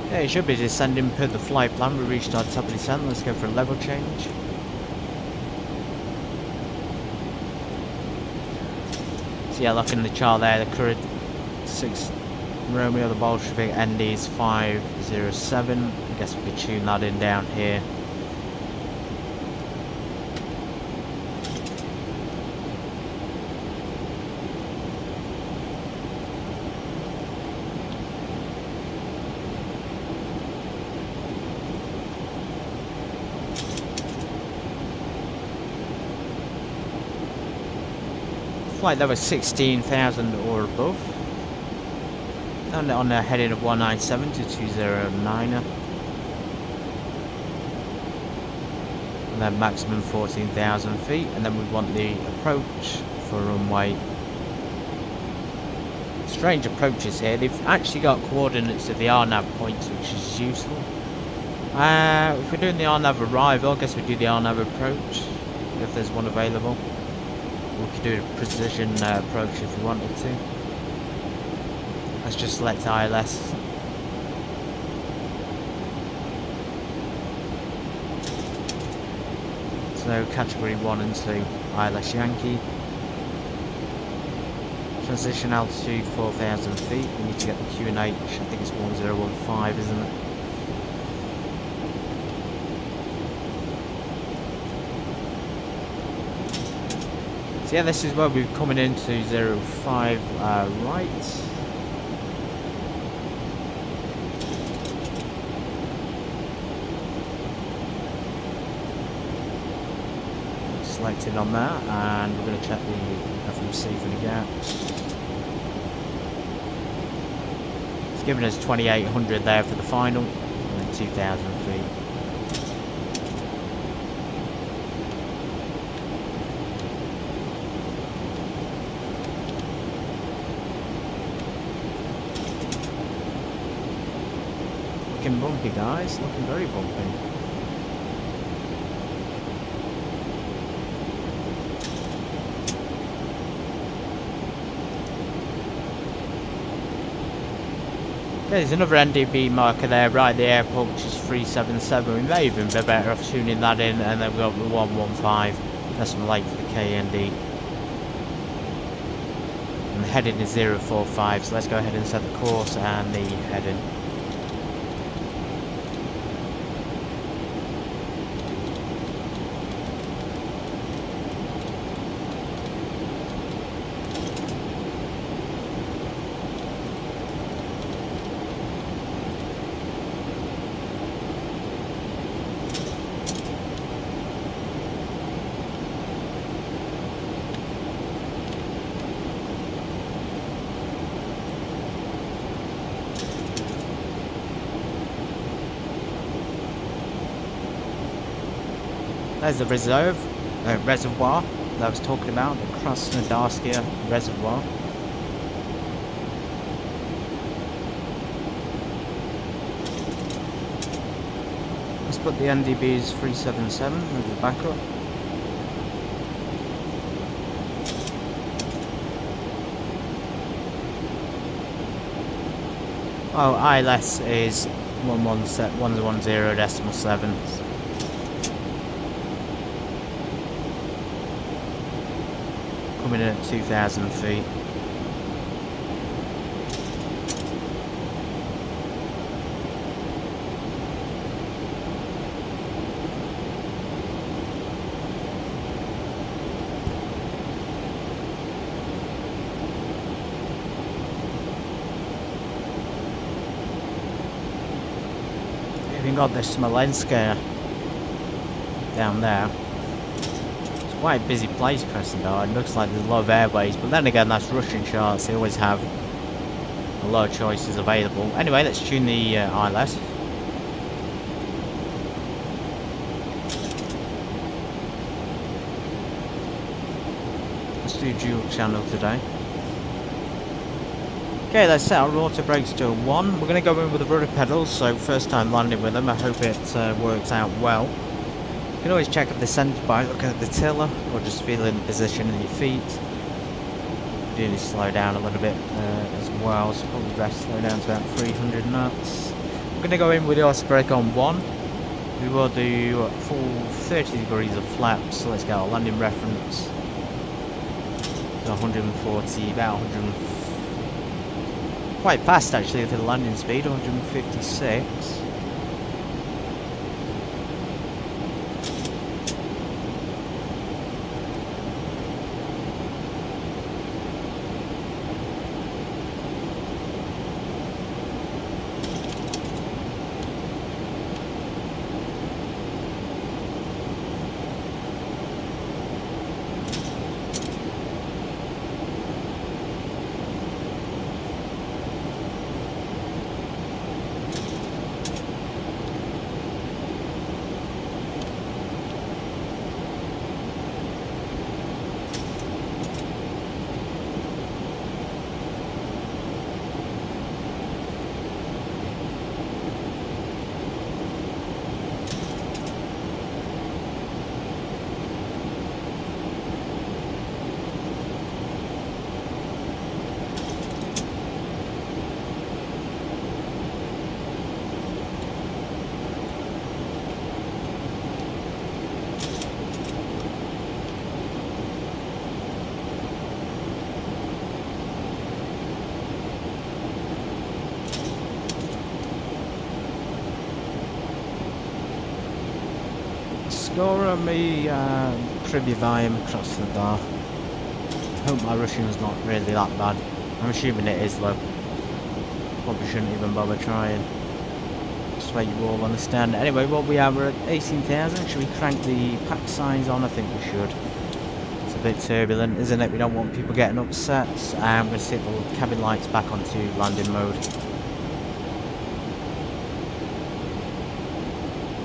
Yeah, it should be descending per the flight plan. We reached our top of descent. Let's go for a level change. So yeah, looking at the chart there, the current 6 Romeo, the Bolshevik ND is 507. I guess we could tune that in down here. Flight level 16,000 or above. And on a heading of 197 to 209. And then maximum 14,000 feet. And then we want the approach for runway. Strange approaches here. They've actually got coordinates of the RNAV points, which is useful. If we're doing the RNAV arrival, I guess we do the RNAV approach if there's one available. We could do a precision approach if we wanted to. Let's just select ILS. So category 1 and 2, ILS Yankee. Transition altitude 4,000 feet. We need to get the QNH. I think it's 1015, isn't it? So yeah, this is where we're coming into 05 right. Selected on that, and we're going to check the FMC for the gaps. It's giving us 2,800 there for the final, and then 2,000 feet. Looking bumpy, guys, looking very bumpy. There's another NDB marker there right at the airport, which is 377. We may even be better off tuning that in, and then we've got the 115. That's some light for the KND. And the heading is 045, so let's go ahead and set the course and the heading. There's the reservoir that I was talking about, the Krasnodar reservoir. Let's put the NDB's 377 as the backup. Oh, ILS is 110.7. Coming in at 2,000 feet. Even got this Smolenska down there. It's quite a busy place, Krasnodar. It looks like there's a lot of airways, but then again, that's Russian charts. They always have a lot of choices available. Anyway, let's tune the ILS. Let's do dual channel today. Okay, let's set our rotor brakes to 1. We're going to go in with the rudder pedals, so first time landing with them. I hope it works out well. You can always check if they're centered by looking at the tiller, or just feeling the position of your feet. You do need to slow down a little bit as well, so probably best slow down to about 300 knots. We're going to go in with the RC brake on 1. We will do full 30 degrees of flaps, so let's get our landing reference. So 140, about 140. Quite fast actually for the landing speed, 156. Score on me trivia volume across the bar. I hope my Russian's not really that bad. I'm assuming it is though. Probably shouldn't even bother trying. Just so you all understand. Anyway, what we are, we're at 18,000. Should we crank the pack signs on? I think we should. It's a bit turbulent, isn't it? We don't want people getting upset. I'm going to set the cabin lights back onto landing mode.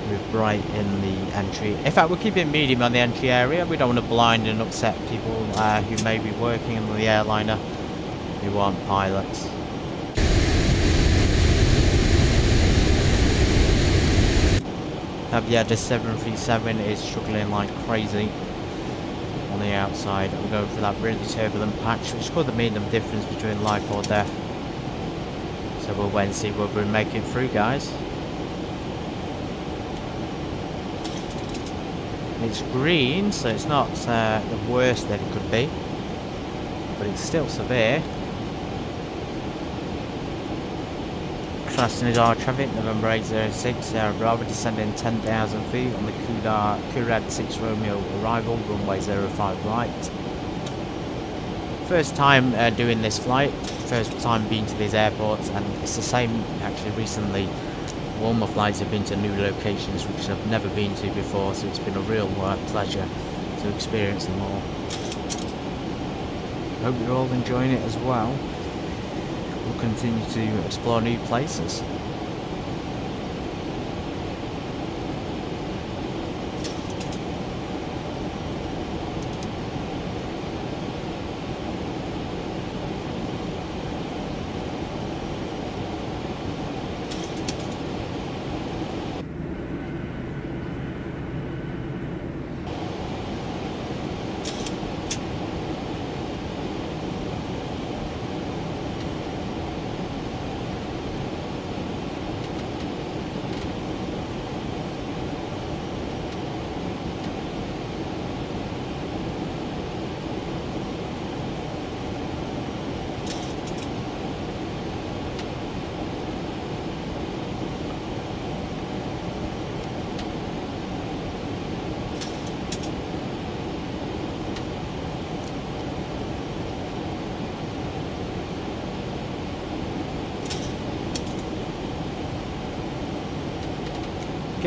With bright in the entry. In fact, we'll keep it medium on the entry area. We don't want to blind and upset people who may be working in the airliner who aren't pilots. Yeah, the 737 is struggling like crazy on the outside. We're going for that really turbulent patch, which could mean the difference between life or death. So we'll wait and see whether we make it through, guys. It's green, so it's not the worst that it could be, but it's still severe. Krasnodar traffic, November 806, Bravo descending 10,000 feet on the Kurad 6 Romeo arrival, runway 05 right. First time doing this flight, first time being to these airports, and it's the same actually recently. All my flights have been to new locations which I've never been to before, so it's been a real pleasure to experience them all. Hope you're all enjoying it as well. We'll continue to explore new places.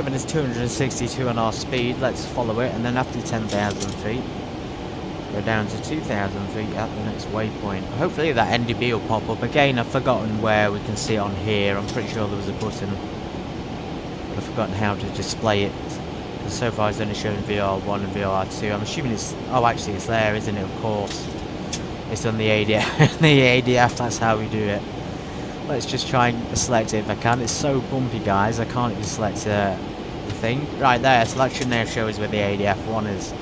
giving us 262 on our speed. Let's follow it, and then after 10,000 feet, go down to 2,000 feet at the next waypoint. Hopefully that NDB will pop up. Again, I've forgotten where we can see it on here. I'm pretty sure there was a button, but I've forgotten how to display it. Because so far it's only showing VR1 and VR2. I'm assuming it's... oh, actually it's there, isn't it? Of course. It's on the ADF. The ADF, that's how we do it. Let's just try and select it if I can. It's so bumpy, guys. I can't even select the thing. Right there, selection there shows where the ADF1 is.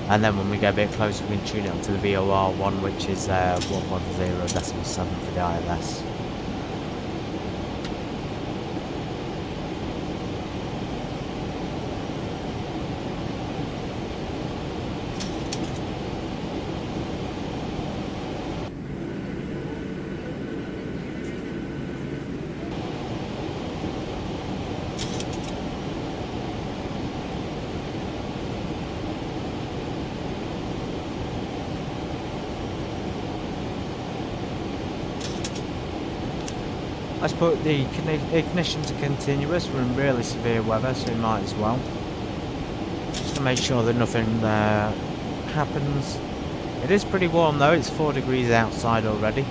And then when we get a bit closer, we can tune it onto the VOR1, which is 110.7 for the ILS. Let's put the ignition to continuous. We're in really severe weather, so we might as well. Just to make sure that nothing happens. It is pretty warm though, it's 4 degrees outside already.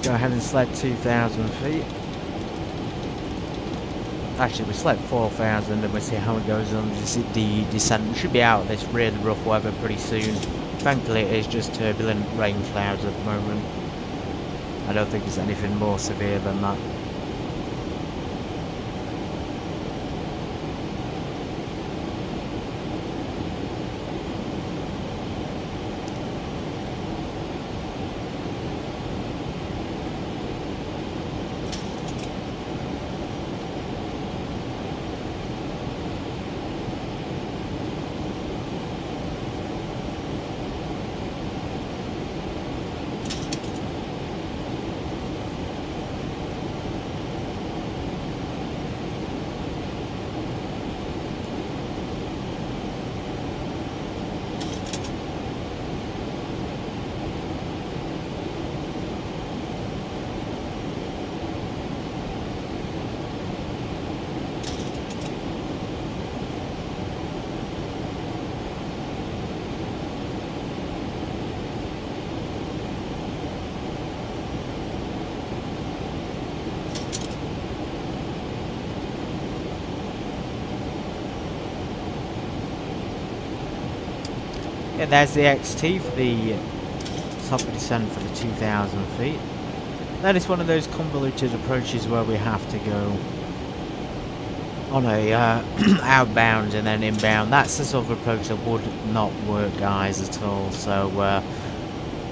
Go ahead and select 2,000 feet. Actually, we select 4,000 and we'll see how it goes on the descent. We should be out of this really rough weather pretty soon. Thankfully, it is just turbulent rain clouds at the moment. I don't think it's anything more severe than that. Yeah, there's the XT for the top of descent for the 2,000 feet. Then it's one of those convoluted approaches where we have to go on a outbound and then inbound. That's the sort of approach that would not work, guys, at all. So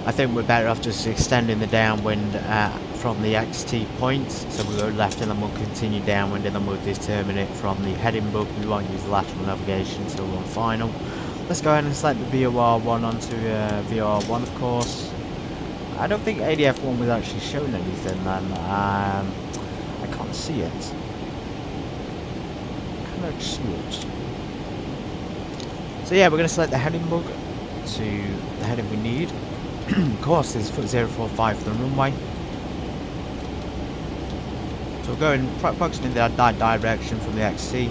I think we're better off just extending the downwind from the XT point. So we'll go left and then we'll continue downwind and then we'll determine it from the heading book. We won't use lateral navigation until we're on final. Let's go ahead and select the VOR1 onto VOR1, of course. I don't think ADF1 was actually showing anything then. I can't see it. Can I see it? So yeah, we're going to select the heading book to the heading we need. Of course, there's foot 045 for the runway. So we're going approximately in that direction from the XC,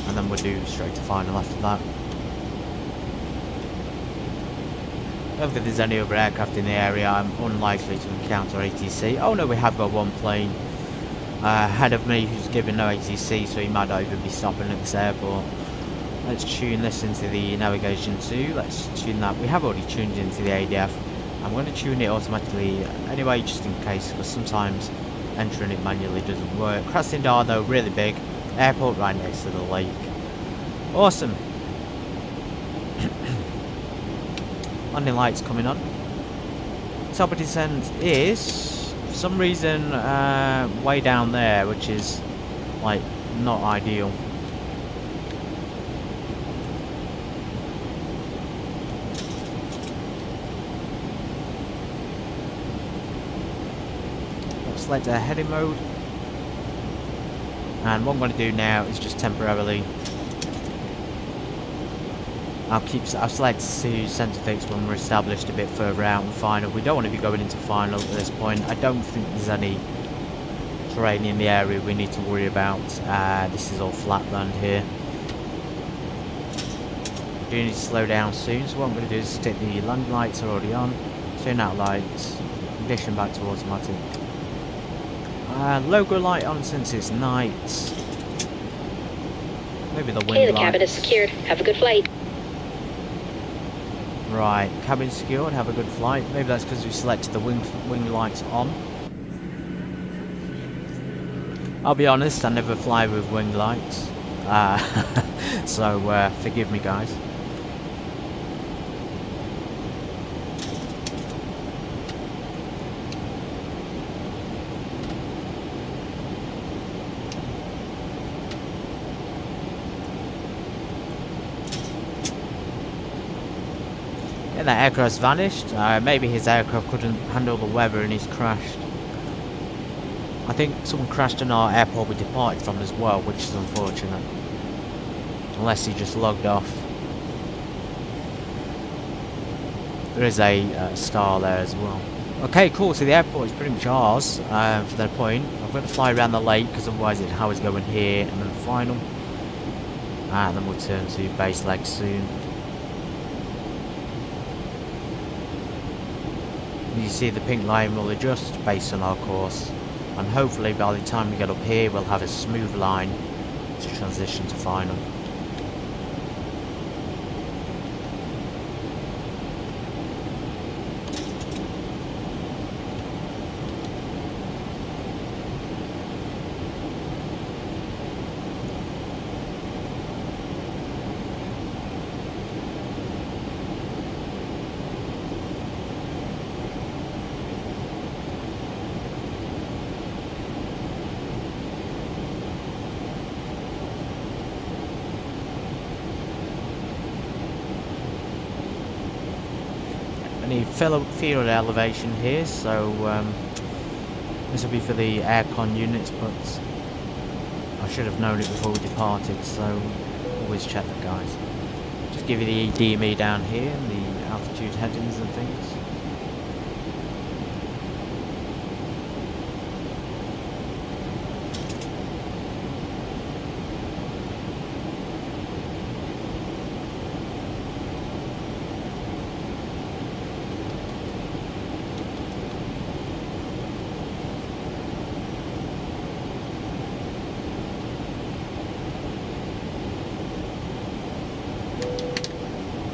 and then we'll do straight to final after that. I don't think there's any other aircraft in the area. I'm unlikely to encounter ATC. Oh no, we have got one plane ahead of me who's given no ATC, so he might not even be stopping at this airport. Let's tune this into the navigation 2. Let's tune that. We have already tuned into the ADF. I'm going to tune it automatically anyway, just in case, because sometimes entering it manually doesn't work. Krasnodar though, really big. Airport right next to the lake. Awesome. Landing lights coming on. Top of descent is, for some reason, way down there, which is, like, not ideal. Select a heading mode, and what I'm going to do now is just temporarily I'll select to centre fix when we're established a bit further out in final. We don't want to be going into final at this point. I don't think there's any terrain in the area we need to worry about. This is all flatland here. We do need to slow down soon, so what I'm going to do is stick the landing lights are already on, turn out lights, condition back to automatic. Logo light on since it's night. Maybe the wing Okay, the lights. cabin is secured. Have a good flight. Right, cabin secured, have a good flight. Maybe that's because we selected the wing lights on. I'll be honest, I never fly with wing lights. So forgive me guys. Yeah, that aircraft's vanished. Maybe his aircraft couldn't handle the weather and he's crashed. I think someone crashed in our airport we departed from as well, which is unfortunate. Unless he just logged off. There is a star there as well. Okay, cool, so the airport is pretty much ours for that point. I'm going to fly around the lake because otherwise how is going here and then final. And then we'll turn to base leg soon. You see the pink line will adjust based on our course, and hopefully by the time we get up here we'll have a smooth line to transition to final. Any field elevation here, so this will be for the aircon units, but I should have known it before we departed, so always check that guys. Just give you the DME down here and the altitude headings and things.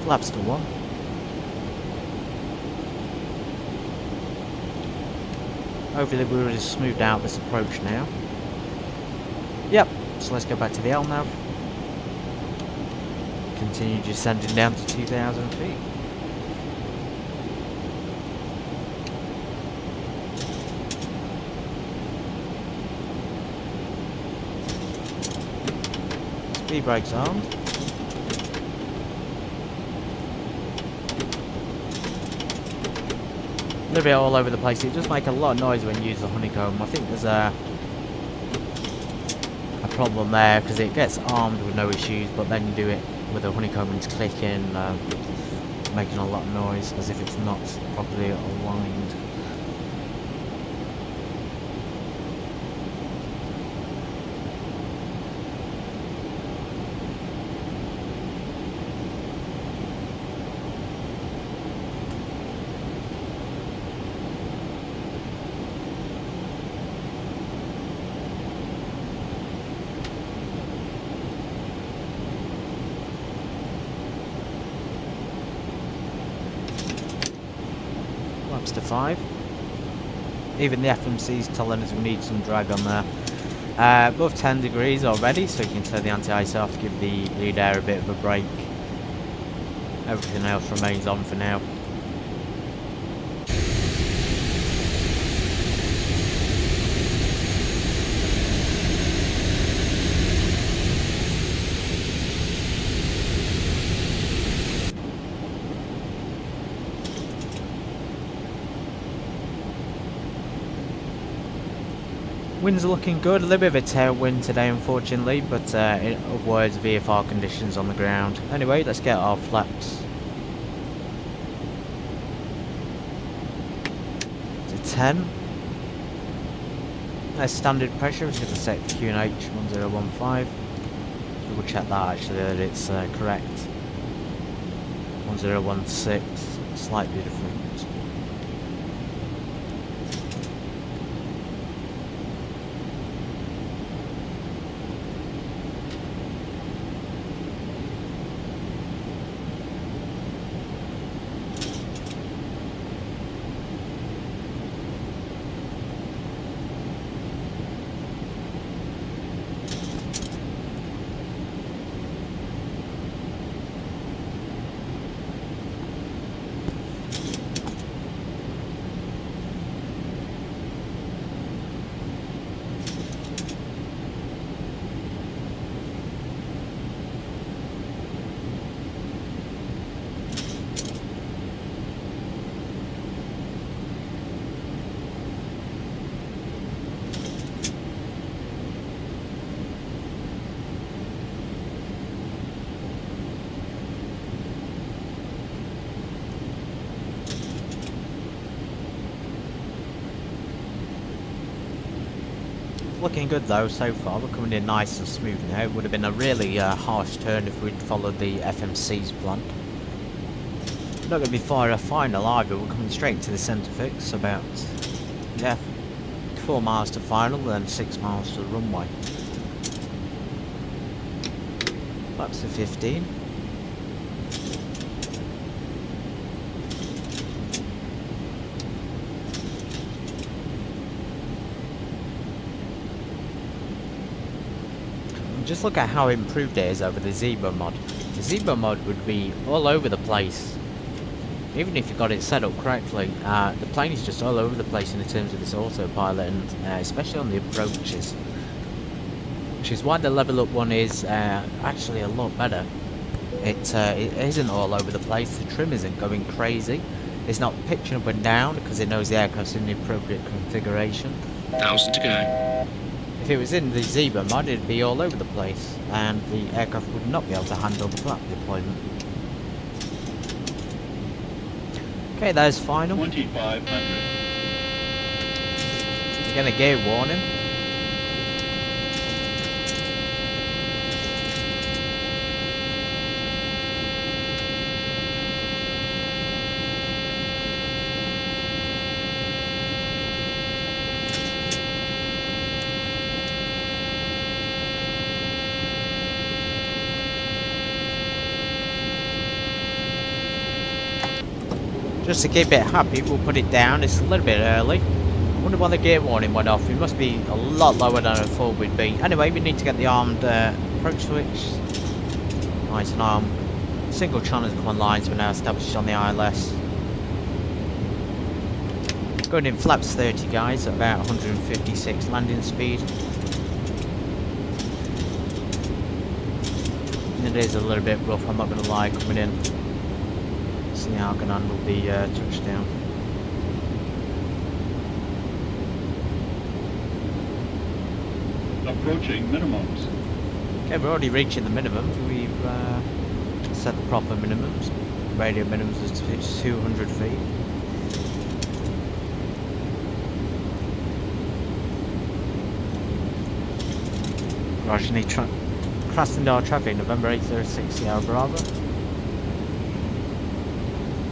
Flaps to 1. Hopefully we'll just smooth out this approach now. Yep, so let's go back to the LNAV. Continue descending down to 2,000 feet. Speed brakes armed. A little bit all over the place. It does make a lot of noise when you use the honeycomb. I think there's a problem there because it gets armed with no issues, but then you do it with the honeycomb and it's clicking, making a lot of noise as if it's not properly aligned. To 5. Even the FMC's telling us we need some drag on there. Above 10 degrees already, so you can turn the anti-ice off, give the lead air a bit of a break. Everything else remains on for now. Winds are looking good, a little bit of a tailwind today unfortunately, but in other words, VFR conditions on the ground. Anyway, let's get our flaps to 10. There's standard pressure, we're going to set QNH 1015. Double check that actually that it's correct. 1016, slightly different. Looking good though so far, we're coming in nice and smooth now. It would have been a really harsh turn if we'd followed the FMC's plan. Not going to be far a final either, we're coming straight to the centre fix, about, yeah, 4 miles to final, then 6 miles to the runway. Flaps to 15. Just look at how improved it is over the Zebra mod. The Zebra mod would be all over the place. Even if you got it set up correctly, the plane is just all over the place in terms of this autopilot, and especially on the approaches. Which is why the level up one is actually a lot better. It isn't all over the place, the trim isn't going crazy. It's not pitching up and down because it knows the aircraft's in the appropriate configuration. 1,000 to go. If it was in the Zebra mod, it'd be all over the place, and the aircraft would not be able to handle the flap deployment. Okay, there's final. 2,500. Again, a gear warning. Just to keep it happy, we'll put it down. It's a little bit early. Wonder why the gear warning went off. It must be a lot lower than I thought we'd be. Anyway, we need to get the armed approach switch. Nice and armed. Single channel command lines were now established on the ILS. Going in flaps 30, guys, at about 156 landing speed. It is a little bit rough, I'm not going to lie, coming in. See how I can handle the touchdown. Approaching minimums. Okay, we're already reaching the minimums. We've set the proper minimums. Radio minimums is 200 feet. Grozny Krasnodar traffic, November 806, Sierra Bravo.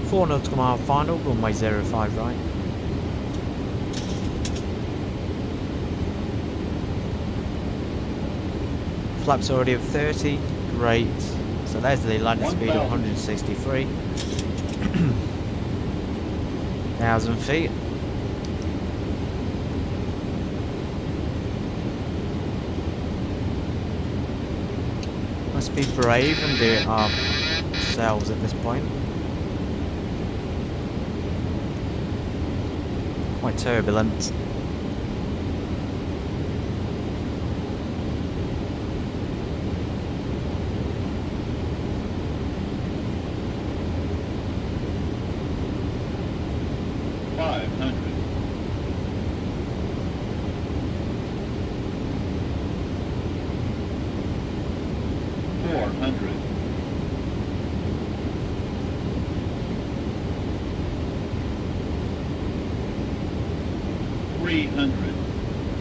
4 nautical mile final, runway 05 right. Flaps already of 30, great. So there's the landing speed of 163. 1,000 feet. be brave and do it ourselves at this point. Quite turbulent.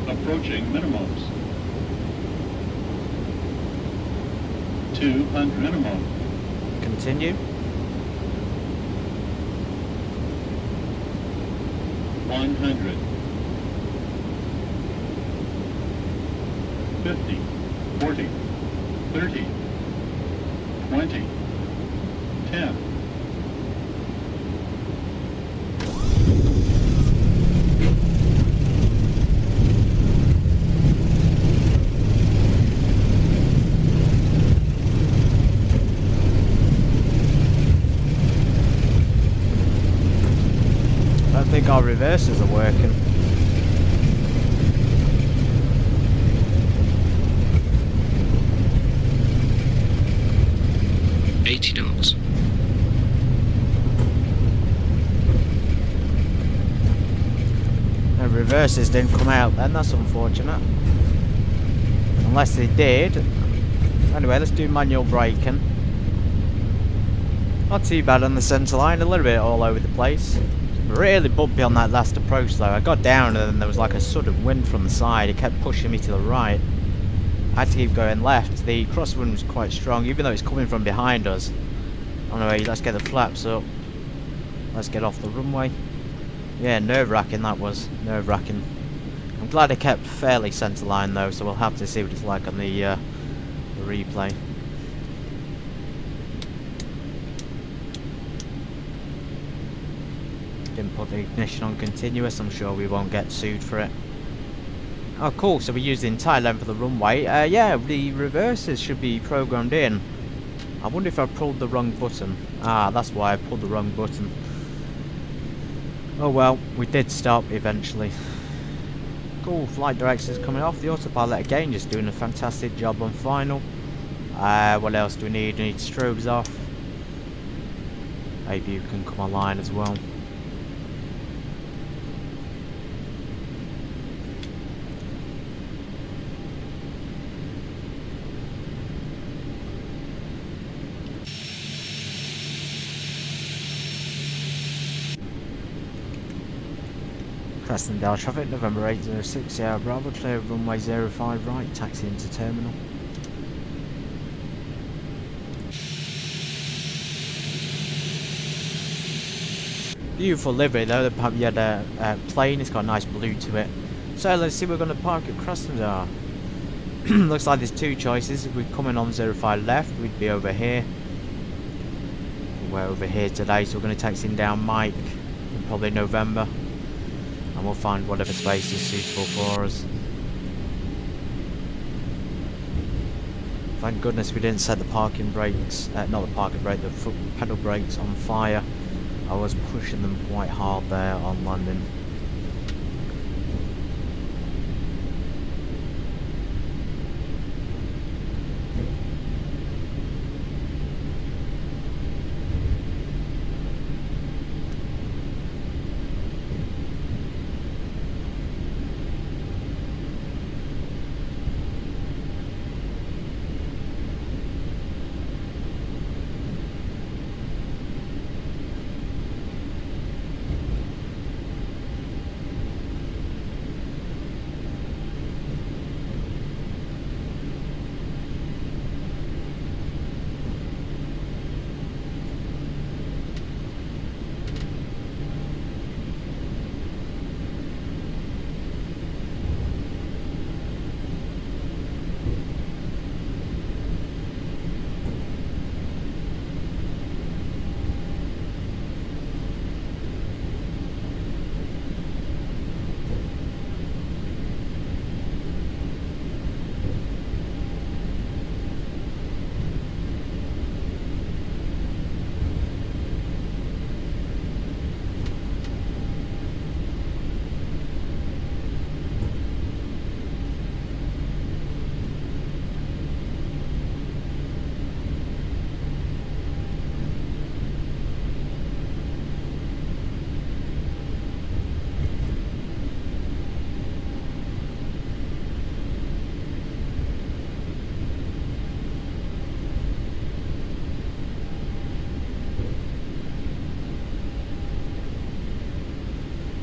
Approaching minimums. 200 minimum. Continue. 100. 50. 40. 30. 20. 10. I think our reversers are working. $80. The reversers didn't come out then, that's unfortunate. Unless they did. Anyway, let's do manual braking. Not too bad on the centre line, a little bit all over the place. Really bumpy on that last approach though. I got down and then there was like a sudden wind from the side. It kept pushing me to the right. I had to keep going left. The crosswind was quite strong, even though it's coming from behind us. Anyway, let's get the flaps up. Let's get off the runway. Yeah, nerve-wracking that was. Nerve-wracking. I'm glad I kept fairly centre line though, so we'll have to see what it's like on the replay. Didn't put the ignition on continuous, I'm sure we won't get sued for it. Oh cool, so we used the entire length of the runway. Yeah, the reversers should be programmed in. I wonder if I pulled the wrong button. Ah, that's why I pulled the wrong button. Oh well, we did stop eventually. Cool, flight directions coming off. The autopilot again just doing a fantastic job on final. What else do we need? We need strobes off. Maybe you can come online as well. Krasnodar traffic, November 806, Sierra Bravo, clear runway 05 right, taxi into terminal. Beautiful livery though, the Pobeda plane, it's got a nice blue to it. So let's see, we're going to park at Krasnodar. Looks like there's two choices. If we're coming on 05 left, we'd be over here. We're over here today, so we're going to taxi down Mike in probably November. And we'll find whatever space is suitable for us. Thank goodness we didn't set the parking brakes, not the parking brake, the foot pedal brakes on fire. I was pushing them quite hard there on landing.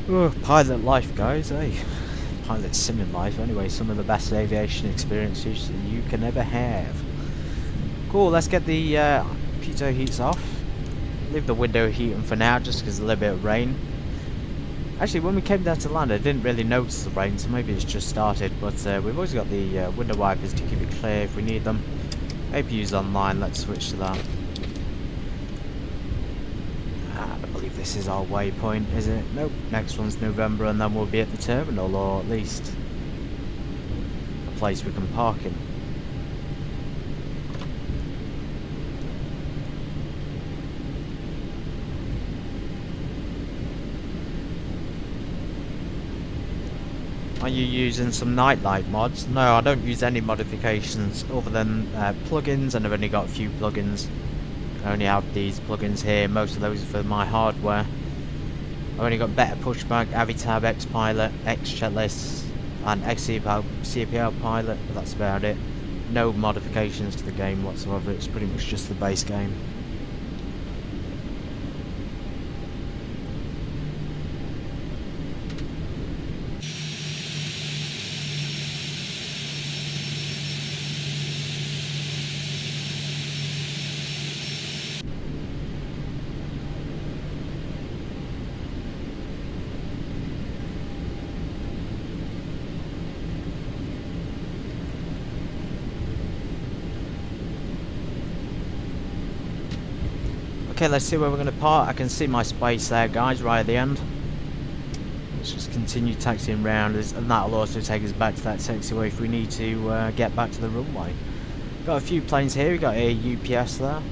Oh, pilot life, guys, eh? Pilot sim in life. Anyway, some of the best aviation experiences you can ever have. Cool, let's get the pitot heats off. Leave the window heating for now, just because a little bit of rain. Actually, when we came down to land, I didn't really notice the rain, so maybe it's just started. But we've always got the window wipers to keep it clear if we need them. APU's online, let's switch to that. I believe this is our waypoint, is it? Nope, next one's November, and then we'll be at the terminal, or at least a place we can park in. Are you using some nightlight mods? No, I don't use any modifications other than plugins, and I've only got a few plugins. I only have these plugins here, most of those are for my hardware. I've only got Better Pushback, Avitab, X-Pilot, X-Checklist, and XCPL Pilot, but that's about it. No modifications to the game whatsoever, it's pretty much just the base game. Okay, let's see where we're going to park. I can see my space there, guys, right at the end. Let's just continue taxiing around, and that'll also take us back to that taxiway if we need to get back to the runway. Got a few planes here. We've got a UPS there.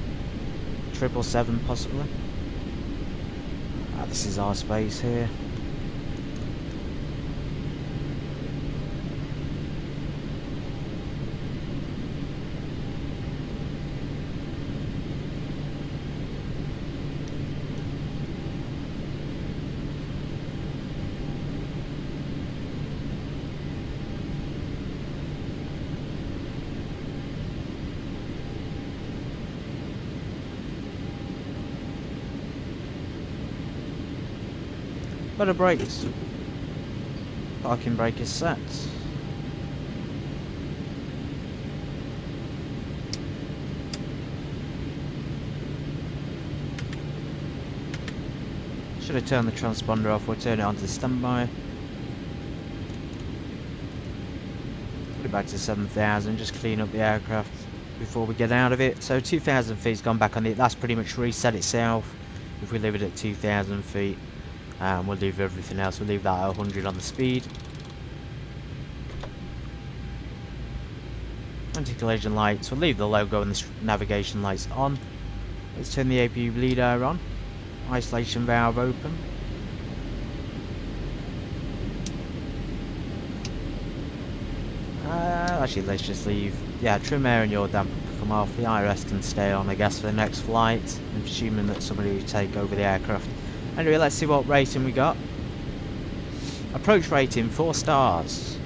777 possibly. This is our space here. Better brakes. Parking brake is set. Should have turned the transponder off. We'll turn it on to standby. Put it back to 7,000. Just clean up the aircraft before we get out of it. So 2,000 feet's gone back on it. That's pretty much reset itself. If we leave it at 2,000 feet. And we'll leave everything else, we'll leave that at 100 on the speed. Anti-collision lights, we'll leave the logo and the navigation lights on. Let's turn the APU bleed air on. Isolation valve open. Actually, let's just leave. Yeah, trim air and yaw damper can come off. The IRS can stay on, I guess, for the next flight. I'm assuming that somebody will take over the aircraft. Anyway, let's see what rating we got. Approach rating 4 stars.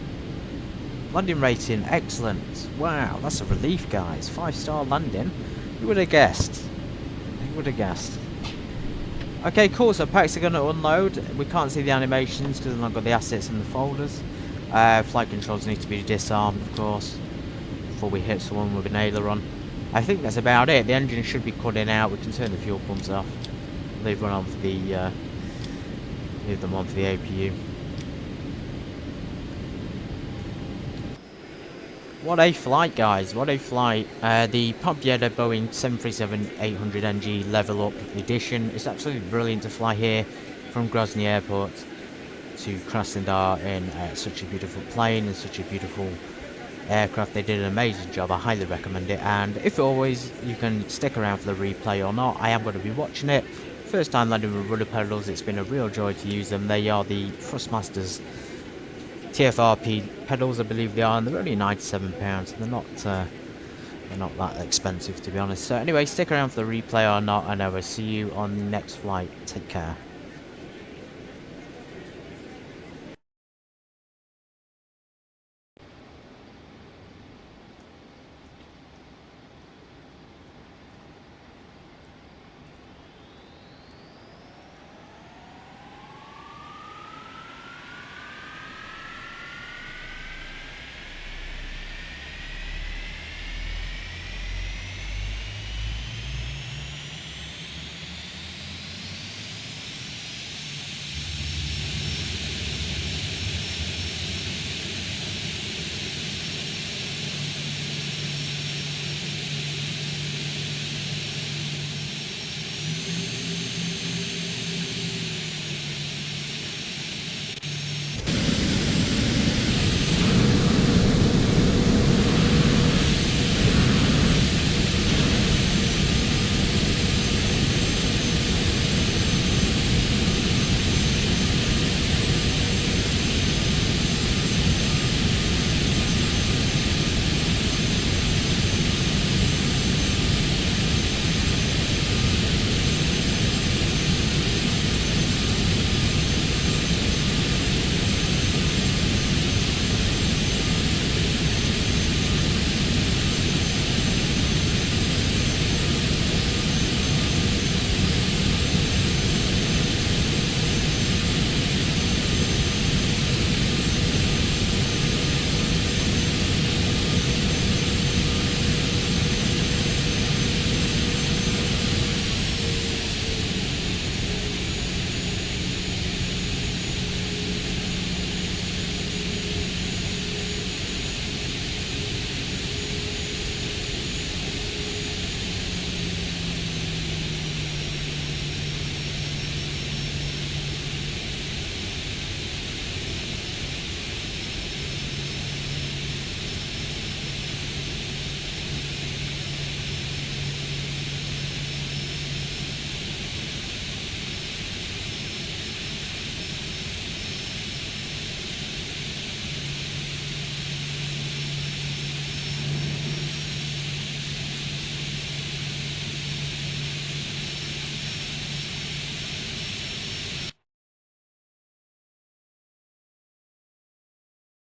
Landing rating excellent. Wow, that's a relief, guys. 5-star landing. Who would have guessed? Who would have guessed? Okay, cool. So packs are going to unload. We can't see the animations because I've not got the assets in the folders. Flight controls need to be disarmed, of course, before we hit someone with an aileron. I think that's about it. The engine should be cutting out. We can turn the fuel pumps off. Leave them on for the APU. What a flight, guys! What a flight! The Pobeda Boeing 737-800NG Level Up Edition. It's absolutely brilliant to fly here from Grozny Airport to Krasnodar in such a beautiful plane and such a beautiful aircraft. They did an amazing job. I highly recommend it. And if always, you can stick around for the replay or not. I am going to be watching it. First time landing with Rudder Pedals, it's been a real joy to use them. They are the Thrustmaster TFRP pedals, I believe they are, and they're only £97. They're not that expensive, to be honest. So anyway, stick around for the replay or not, and I will see you on the next flight. Take care.